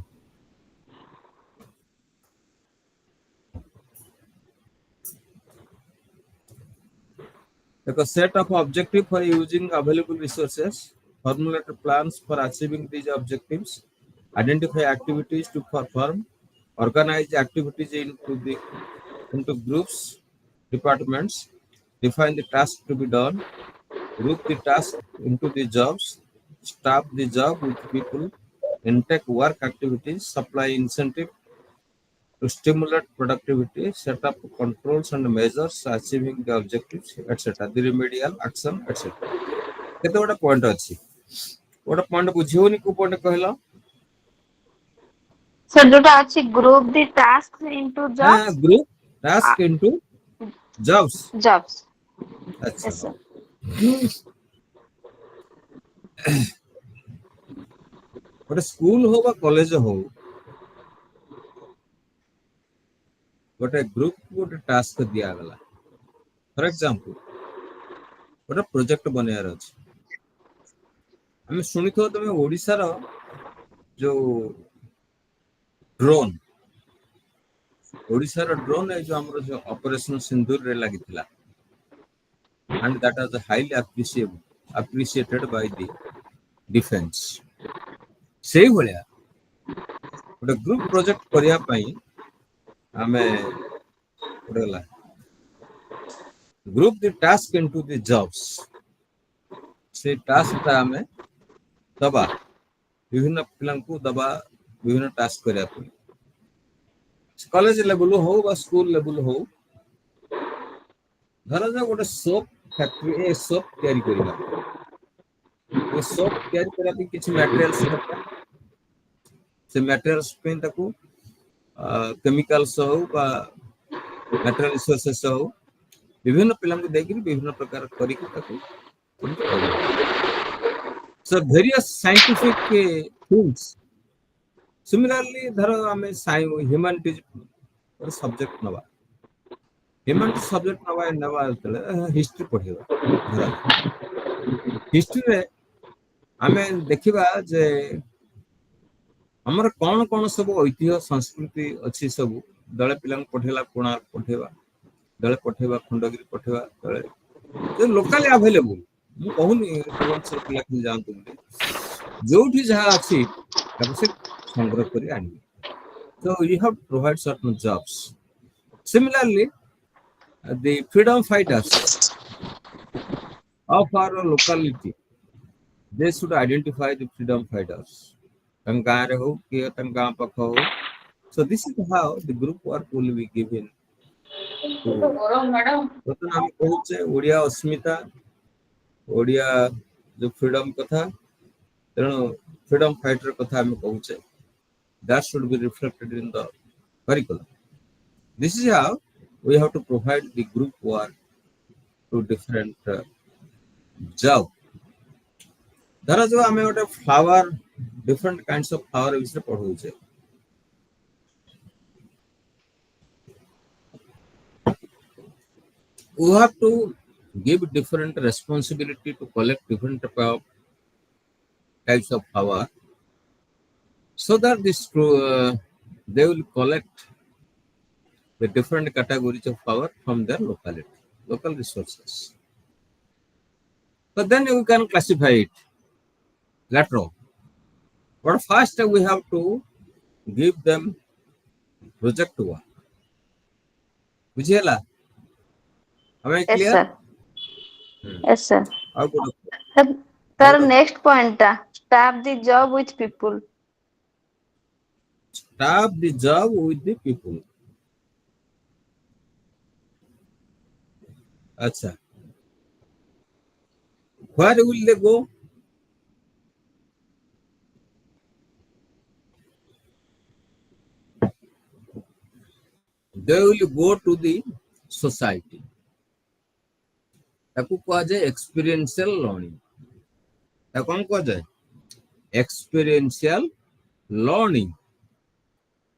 देखो set of objective for using available resources, formulate plans for achieving these objectives, identify activities to perform, organize activities into groups, departments, define the task to be done, group the task into the jobs, staff the job with people, intake work activities, supply incentive to stimulate productivity, set up controls and measures achieving the objectives, etc. The remedial action, etc. केते गोटे point अछि गोटे point बुझियोनी को point कहला Sir, जोटा अछि group the tasks into हां jobs. Group task into jobs Jobs. अच्छा Yes, sir. गोटे स्कूल हो बा कॉलेज हो गोटे ग्रुप गोटे टास्क दिया गला फॉर एग्जांपल गोटे प्रोजेक्ट बनायार अछि हम सुनिथो तमे ओडिसा रो जो ड्रोन ओडिसा रो ड्रोन है जो हमरो जो ऑपरेशन सिंदूर रे लागितला and that was highly appreciated by the defence सेही भलिया गोटे ग्रुप प्रोजेक्ट करिया पई आमे पड़ेला group the task into the jobs से टास्क ता आमे दबा विभिन्न पिलांकु दबा विभिन्न टास्क करिया पई कॉलेज लेवल हो बा स्कूल लेवल हो धरा जा गोटे सोप फैक्ट्री ए सोप तयारी करिला ए सोप तयारी करा पई किछि मटेरियल्स दरकार से मटेरियल्स पे ताकू केमिकल्स हो बा मटेरियल रिसोर्सेस हो विभिन्न पिलांकु देकि विभिन्न प्रकार करिकि ताकू केमति करिला so various scientific things similarly धरो आमे ह्यूमैनिटीज और सब्जेक्ट नवा ह्यूमैनिटीज सब्जेक्ट नवा हिस्ट्री पढ़ेबा धरा हिस्ट्री रे आमे देखिबा जे हमर कोन सब ऐतिह्य संस्कृति अछि सब दले पिलांग पढ़ेला कोणार्क पढ़ेबा दले पढ़ेबा खंडगिरी पढ़ेबा दले जे लोकली अवेलेबल मु कहूनी रेफरेंस पिला कि जानतु जोठी जहा अछि ताको से संग्रह करी आनी so you have to provide certain jobs similarly the freedom fighters of our locality they should identify the freedom fighters tangare ho ki tanga pakh ho so this is how the group work will be given to प्रथम हम कहूचे ओडिया अस्मिता ओडिया जो freedom कथा तेणु freedom fighter कथा हम कहूचे that should be reflected in the curriculum. This is how we have to provide the group work to different job. धरा जो हमें गोटे flower different kinds of flower विषय पढ़ौचे we have to give different responsibility to collect different types of flower so that this they will collect the different categories of flower from their locality local resources but then we can classify it later on but first we have to give them project work बुझेला हमें Yes, clear sir. Yes, sir. और good Sir, next point, staff the job with people. start the job with the people अच्छा where will they go they will go to the society ताकू कहा जाए experiential learning ताकू कौन कहा जाए experiential learning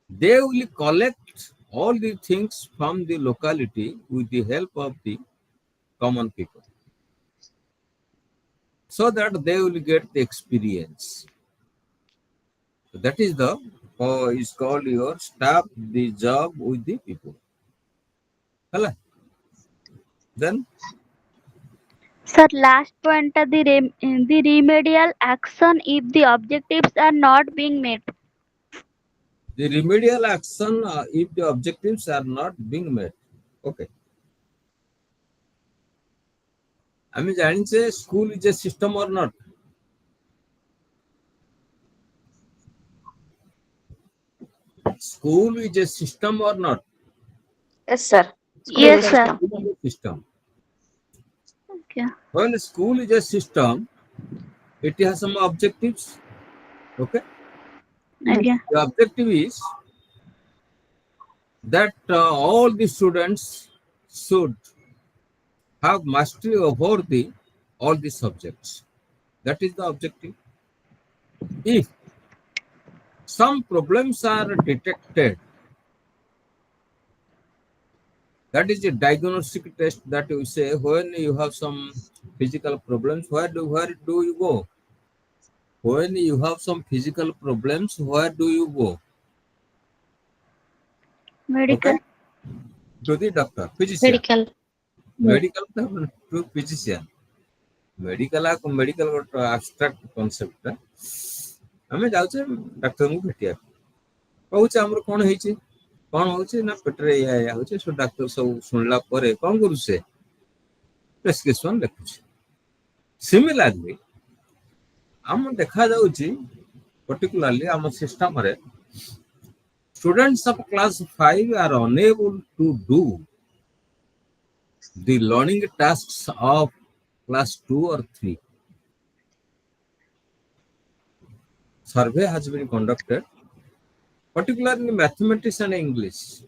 they will collect all the things from the locality with the help of the common people so that they will get the experience so that is the is called your staff the job with the people Hala? Then Sir, last point, the remedial action if the objectives are not being met. the remedial action if the objectives are not being met okay I mean जानिछे school is a system or not school is a system or not Yes, sir. Yes, sir. School is a system Okay. when school is a system it has some objectives okay Okay. the objective is that all the students should have mastery over the all the subjects that is the objective if some problems are detected that is a diagnostic test that you say when you have some physical problems where do you go when you have some physical problems where do you go Medical. okay to the doctor physician Medical. medical to physician medical गोटे abstract concept आमे जाउछे doctor को भेटिया कहूचे हमर कोन हेछि कोन होछि ना पेटरे या होछि so doctor सब सुनला परे कोन करू से प्रेस्क्रिप्शन लिखुछि सिमिलरली हम देखा जाउछि particularly our system रे students of class 5 are unable to do the learning tasks of class 2 or 3. Survey has been conducted, particularly in mathematics and English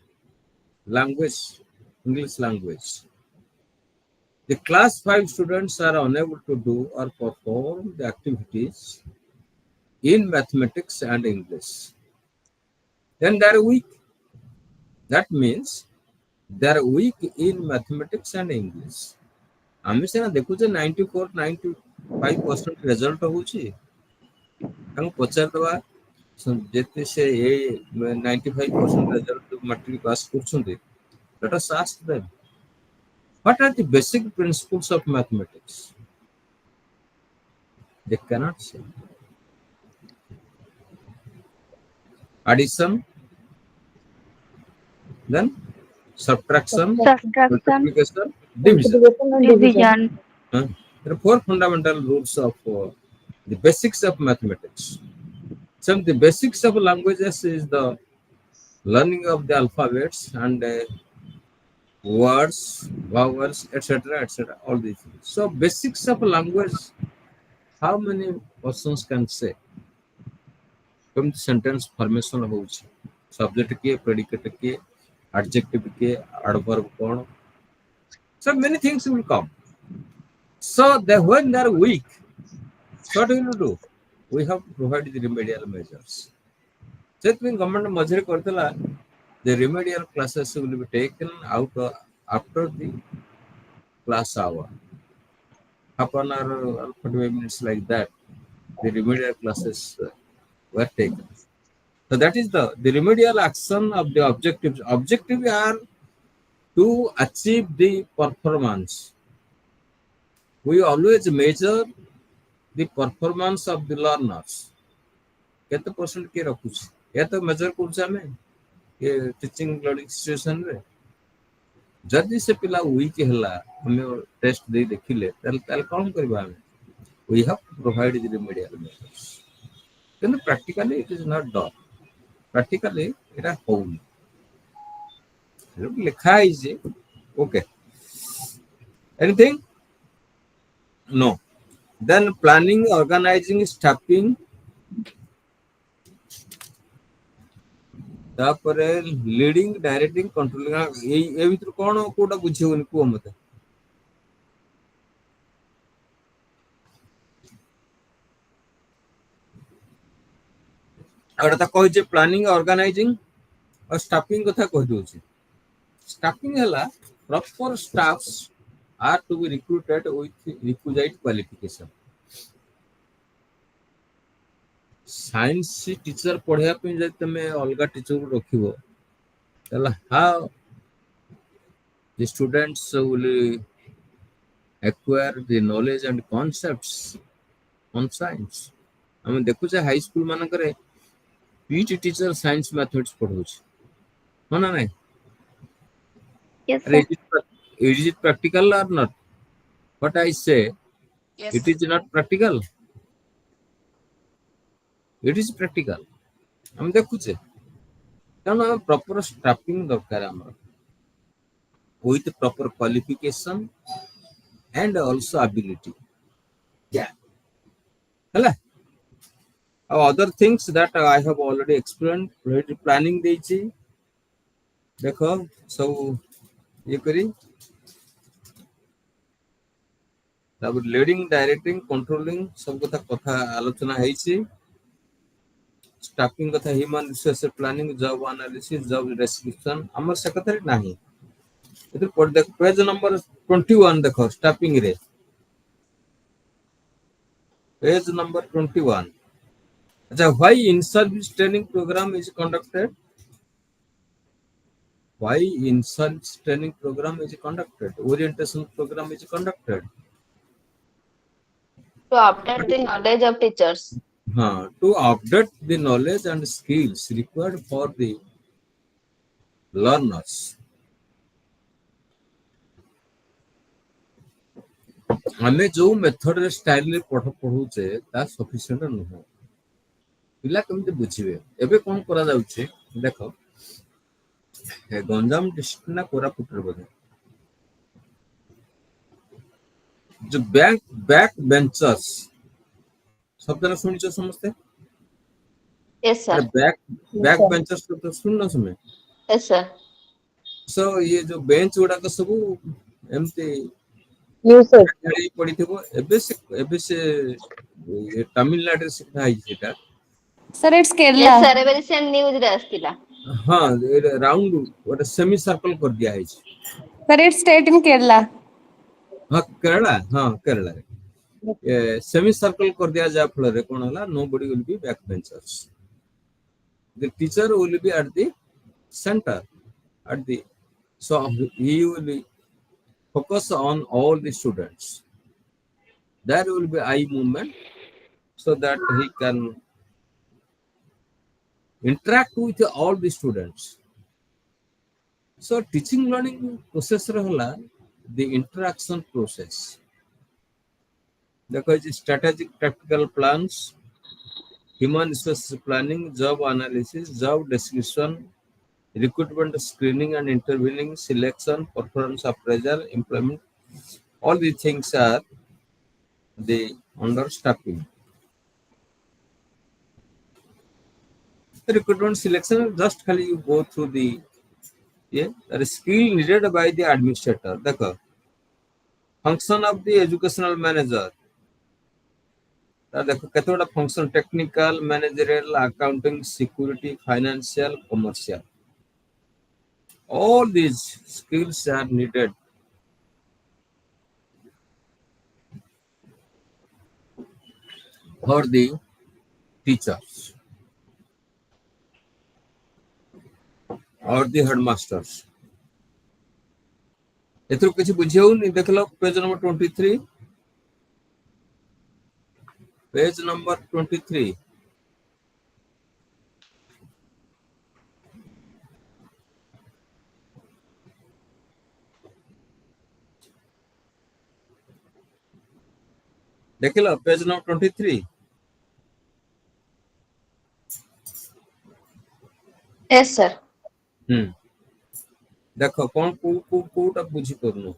language. The class 5 students are unable to do or perform the activities in mathematics and English. Then they are weak. That means they are weak in mathematics and English. आमे सेना देखुचे 94-95% result होउची हम पचार दवा जेते से ए 95% result matric pass करछुंती let us ask them what are the basic principles of mathematics they cannot say addition then subtraction multiplication division. There are four fundamental rules of the basics of mathematics. Some the basics of languages is the learning of the alphabets and words, vowels, etc., etc. All these things. So basics of language. How many persons can say? From the sentence formation of subject ke, predicate ke, adjective ke, adverb kon. So many things will come. So when they are weak, what will you do? We have provided the remedial measures. So government measure kartala, the remedial classes will be taken out after the class hour. Half an hour or 45 minutes like that, the remedial classes were taken. So that is the remedial action of the objectives. Objectives are to achieve the performance. We always measure the performance of the learners. केते percent के रखुछ या तो major करछ हमें ये teaching learning situation रे जदि से पिला वीक हला हमें टेस्ट दे देखिले तल कोन करबा हमें we have provided the remedial measures কিন্তু practically it is not done practically এটা होउनी लिखा है जे okay anything no then planning organizing staffing तापरे लीडिंग डायरेक्टिंग कंट्रोलिंग ए भीतर कोन कोटा बुझियोनी को मते अरता कहै छै प्लानिंग ऑर्गेनाइजिंग और स्टाफिंग कथा कह दउ छै स्टाफिंग हला proper staffs are to be recruited with requisite qualification science teacher पढ़िया पे जे तमे अलगा टीचर को रखिबो तला how the students will acquire the knowledge and concepts on science हम देखु जे हाई स्कूल मान करे पीटी टीचर साइंस मैथमेटिक्स पढ़ौछ माना नै Yes, sir. is it practical or not what I say Yes. it is not practical it is practical हम देखु जे काना proper staffing दरकार हमर with proper qualification and also ability yeah hala other things that I have already explained planning देछि देखो सब ये करी तब लीडिंग डायरेक्टिंग कंट्रोलिंग सब कथा आलोचना हेछि स्टाफिंग कथा human resource planning job analysis job description हमर सेक्रेटरी नाही इधर पढ़ देख पेज नंबर 21 देखो स्टाफिंग रे पेज नंबर 21 अच्छा why in service training program is conducted orientation program is conducted To update the knowledge of teachers. To update the knowledge and skills required for the learners. ଆମେ ଯୋଉ ମେଥଡରେ ଷ୍ଟାଇଲରେ ପଢୁଛେ ତା sufficient ନୁହଁ। ପିଲା କେମିତି ବୁଝିବେ? ଏବେ କଣ କରାଯାଉଛି ଦେଖ, ଗଞ୍ଜାମ ଡିଷ୍ଟ୍ରିକ୍ଟ ନା କୋରାପୁଟରେ ବୋଧେ ଯୋଉ ବ୍ୟାକ୍ ବେଞ୍ଚର୍ସ ଶବ୍ଦଟା ଶୁଣିଛ ସମସ୍ତେ? Yes, sir. ବ୍ୟାକ୍ ବେଞ୍ଚର୍ସ ତ ଶୁଣିନ ତୁମେ? Yes, sir. ସୋ ଇଏ ଯୋଉ ବେଞ୍ଚ ଗୁଡାକ ସବୁ ଏମିତି ପଡିଥିବ। ଏବେ ସେ ତାମିଲନାଡୁରେ ଶିଖା ହେଇଛି ସେଟା। Sir, it's Yes, Kerala. sir. ଏବେ recent news ରେ ଆସିଥିଲା। ହଁ, ରାଉଣ୍ଡ ଗୋଟେ ସେମି सर्कल कर दिया है। Sir, it's state in Kerala. हाँ, केरला, हाँ केरला ये सेमी सर्कल कर दिया जा फल रे कोन होला, nobody will be backbenchers. The teacher will be at the center, at the so he will be focus on all the students. There will be eye movement so that he can interact with all the students. So teaching learning process rahla the interaction process. Because strategic tactical plans, human resource planning, job analysis, job description, recruitment screening and intervening, selection, performance appraisal, employment, all these things are the under staffing. The recruitment selection, just khali you go through the skill needed by the administrator. The function of the educational manager. देखो केतोटा function, technical, managerial, accounting, security, financial, commercial, all these skills are needed for the teachers or the headmasters. एथरो किछि बुझियौनी? देखलो page number 23, page number 23। देखलो page number 23। Yes, sir. देखो कौन कोटा बुझी करनो।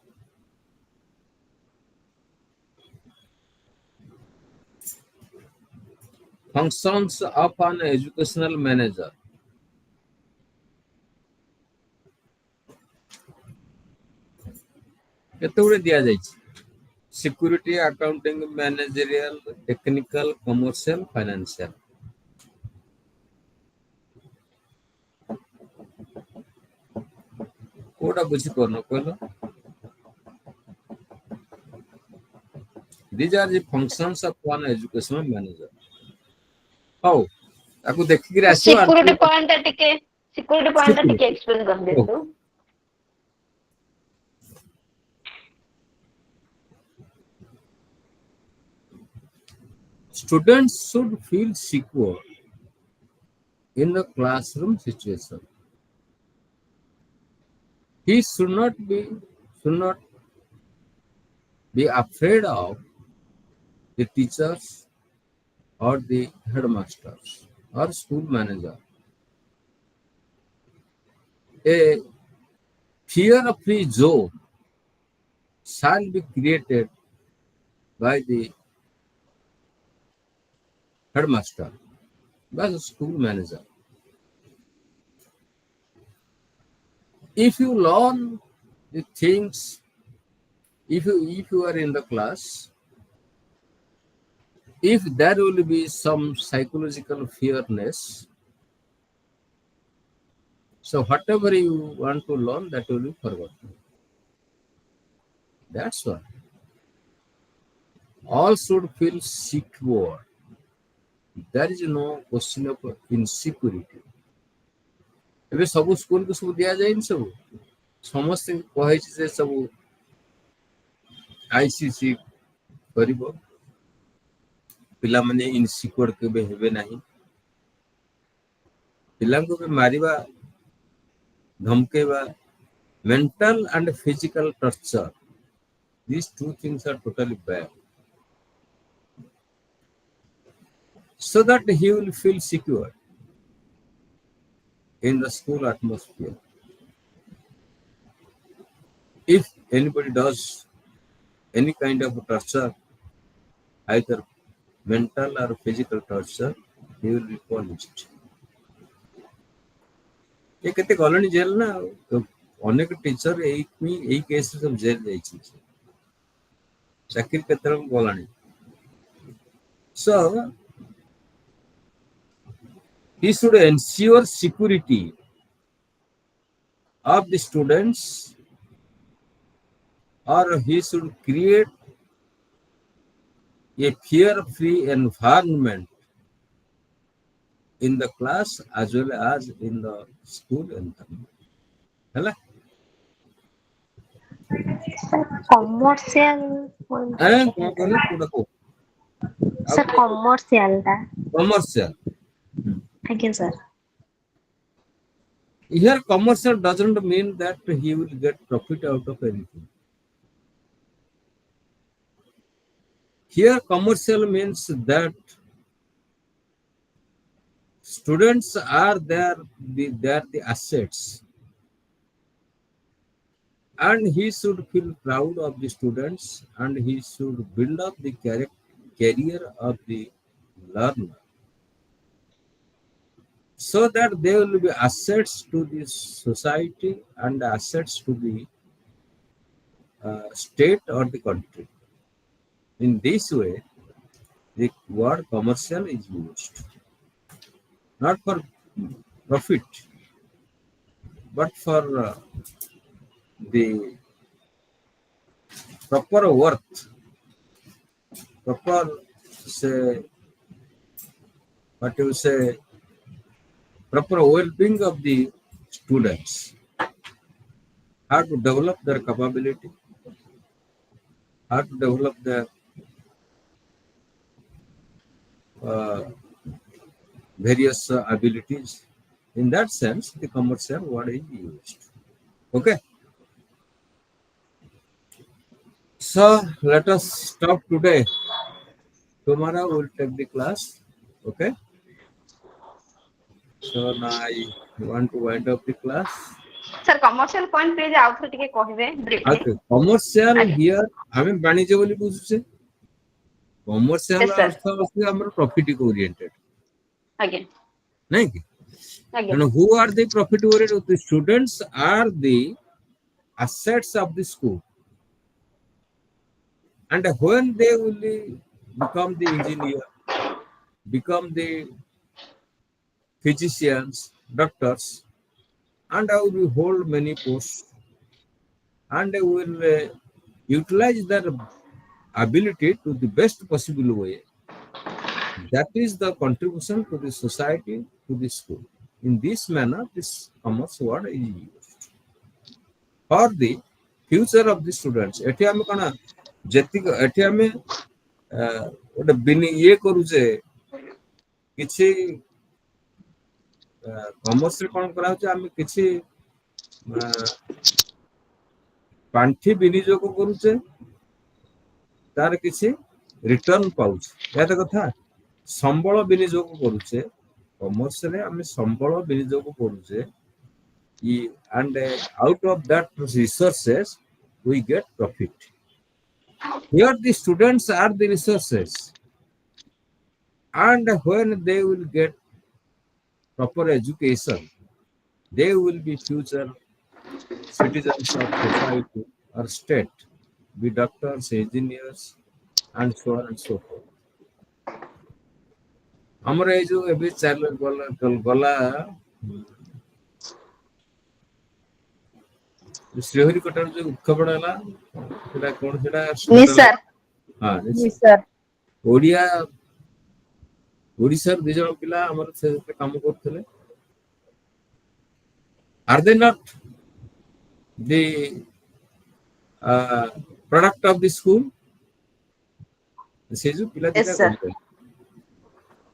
Functions of an educational manager. केते गुडे दिया जायछि? Security, accounting, managerial, technical, commercial, financial. कोटा बुझी करनो कहलो? These are the functions of one educational manager. How ताकू देखि के आसीओ। सिक्योरिटी पॉइंट टिके एक्सप्लेन कर देतो। Students should feel secure in the classroom situation. He should not be afraid of the teachers or the headmasters or school manager. A fear-free zone shall be created by the headmaster, by the school manager. If you learn the things, if you are in the class, if there will be some psychological fearness, so whatever you want to learn, that will be forgotten. That's why all should feel secure. There is no question of insecurity. ଏବେ ସବୁ school କୁ ସବୁ ଦିଆ ଯାଇନି, ସବୁ ସମସ୍ତେ କହିଛି ଯେ ସବୁ ଆଇସିସି କରିବ, पिला माने इनसिक्योर केबे हेबे नाही पिलांको भी मारिबा धमकेबा mental and physical torture, these two things are totally bad, so that he will feel secure in the school atmosphere. If anybody does any kind of torture, either mental or physical torture, he will be punished. ये केते गलनी jail ना तो अनेक teacher एई case सब jail जाइछि चाकरी केते गलानी so he should ensure security of the students, or he should create a fear-free environment in the class as well as in the school environment. Hello? Commercial. Sir, commercial ta. Commercial. Again, sir. Here, commercial doesn't mean that he will get profit out of anything. Here, commercial means that students are the assets, and he should feel proud of the students, and he should build up the career of the learner, so that they will be assets to the society and assets to the state or the country. In this way, the word commercial is used, not for profit, but for the proper worth, proper, say, what you say, proper well-being of the students, how to develop their capability, how to develop their various abilities. In that sense, the commercial word is used. Okay. So let us stop today. Tomorrow we'll take the class. Okay. So now I want to wind up the class. Sir, commercial point page आउथरे टिके कहिबे briefly. Okay. Commercial here आमे वाणिज्य बोली बुझुछे. Commercial Yes, sir. अर्थ होछि हमर profit oriented. Again. नहीं कि? Again. And who are the profit oriented? The students are the assets of the school. And when they will become the engineer, become the physicians, doctors, and will hold many posts, and they will utilize their ability to the best possible way. That is the contribution to the society, to the school. In this manner, this commerce word is used for the future of the students. एठी हमें कना जेतिक एठी हमें ओटे बिनी ये करूचे किछि commerce रे कोन करा होचे हमें किछि पांठी विनियोग करूचे तार किछि रिटर्न पाउछ या त कथा संबळ विनियोग करूचे कमर्स रे हमें संबळ विनियोग करूचे and out of that resources we get profit. Here the students are the resources, and when they will get proper education, they will be future citizens of society or state, be doctors, engineers, and so on and so forth. हमरा ए जो एबे चाल गला श्रीहरि कटार जो उत्खबड़ हला सेटा कोन सेटा Sir. हां Sir. ओडिया ओडिसा दि जण पिला हमर से काम करथले. Are they not the product of the school? से जो पिला Yes, दिटा sir. करथले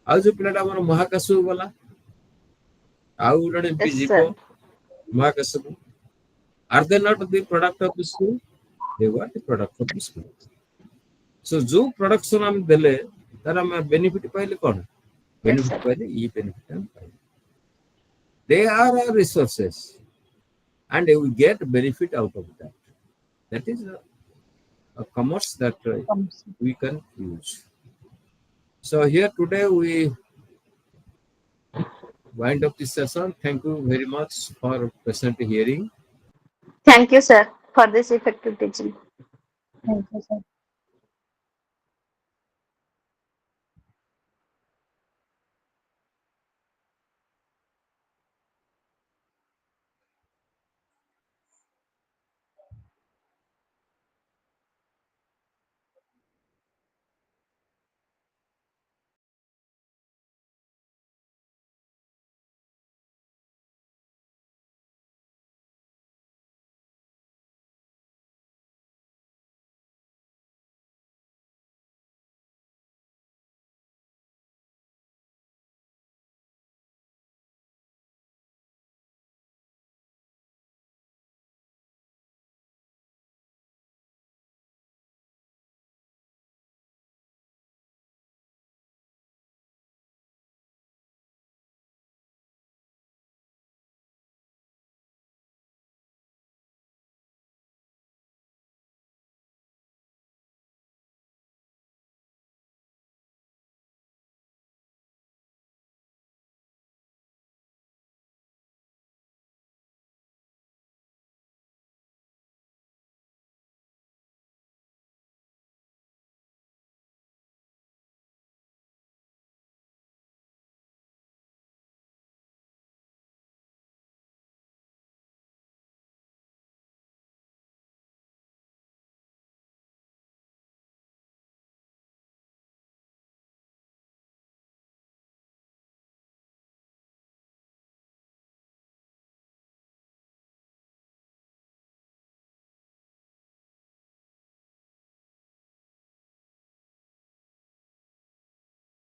ଆଉ ଯୋଉ ପିଲାଟା ଆମର ମହାକାଶକୁ ଗଲା ଆଉ ଜଣେ Yes, ଯିବ sir. ମହାକାଶକୁ, are they not the product of the school? They were the product of the school. So ଯୋଉ ପ୍ରଡକ୍ସନ ଆମେ ଦେଲେ ତାର ଆମେ ବେନିଫିଟ ପାଇଲେ କଣ? Benefit sir. ପାଇଲେ ଇ ବେନିଫିଟ ଆମେ ପାଇଲେ। They are our resources and we get benefit out of that. That is a commerce that we can use. So here today we wind up this session. Thank you very much for patient hearing. Thank you, sir, for this effective teaching. Thank you, sir.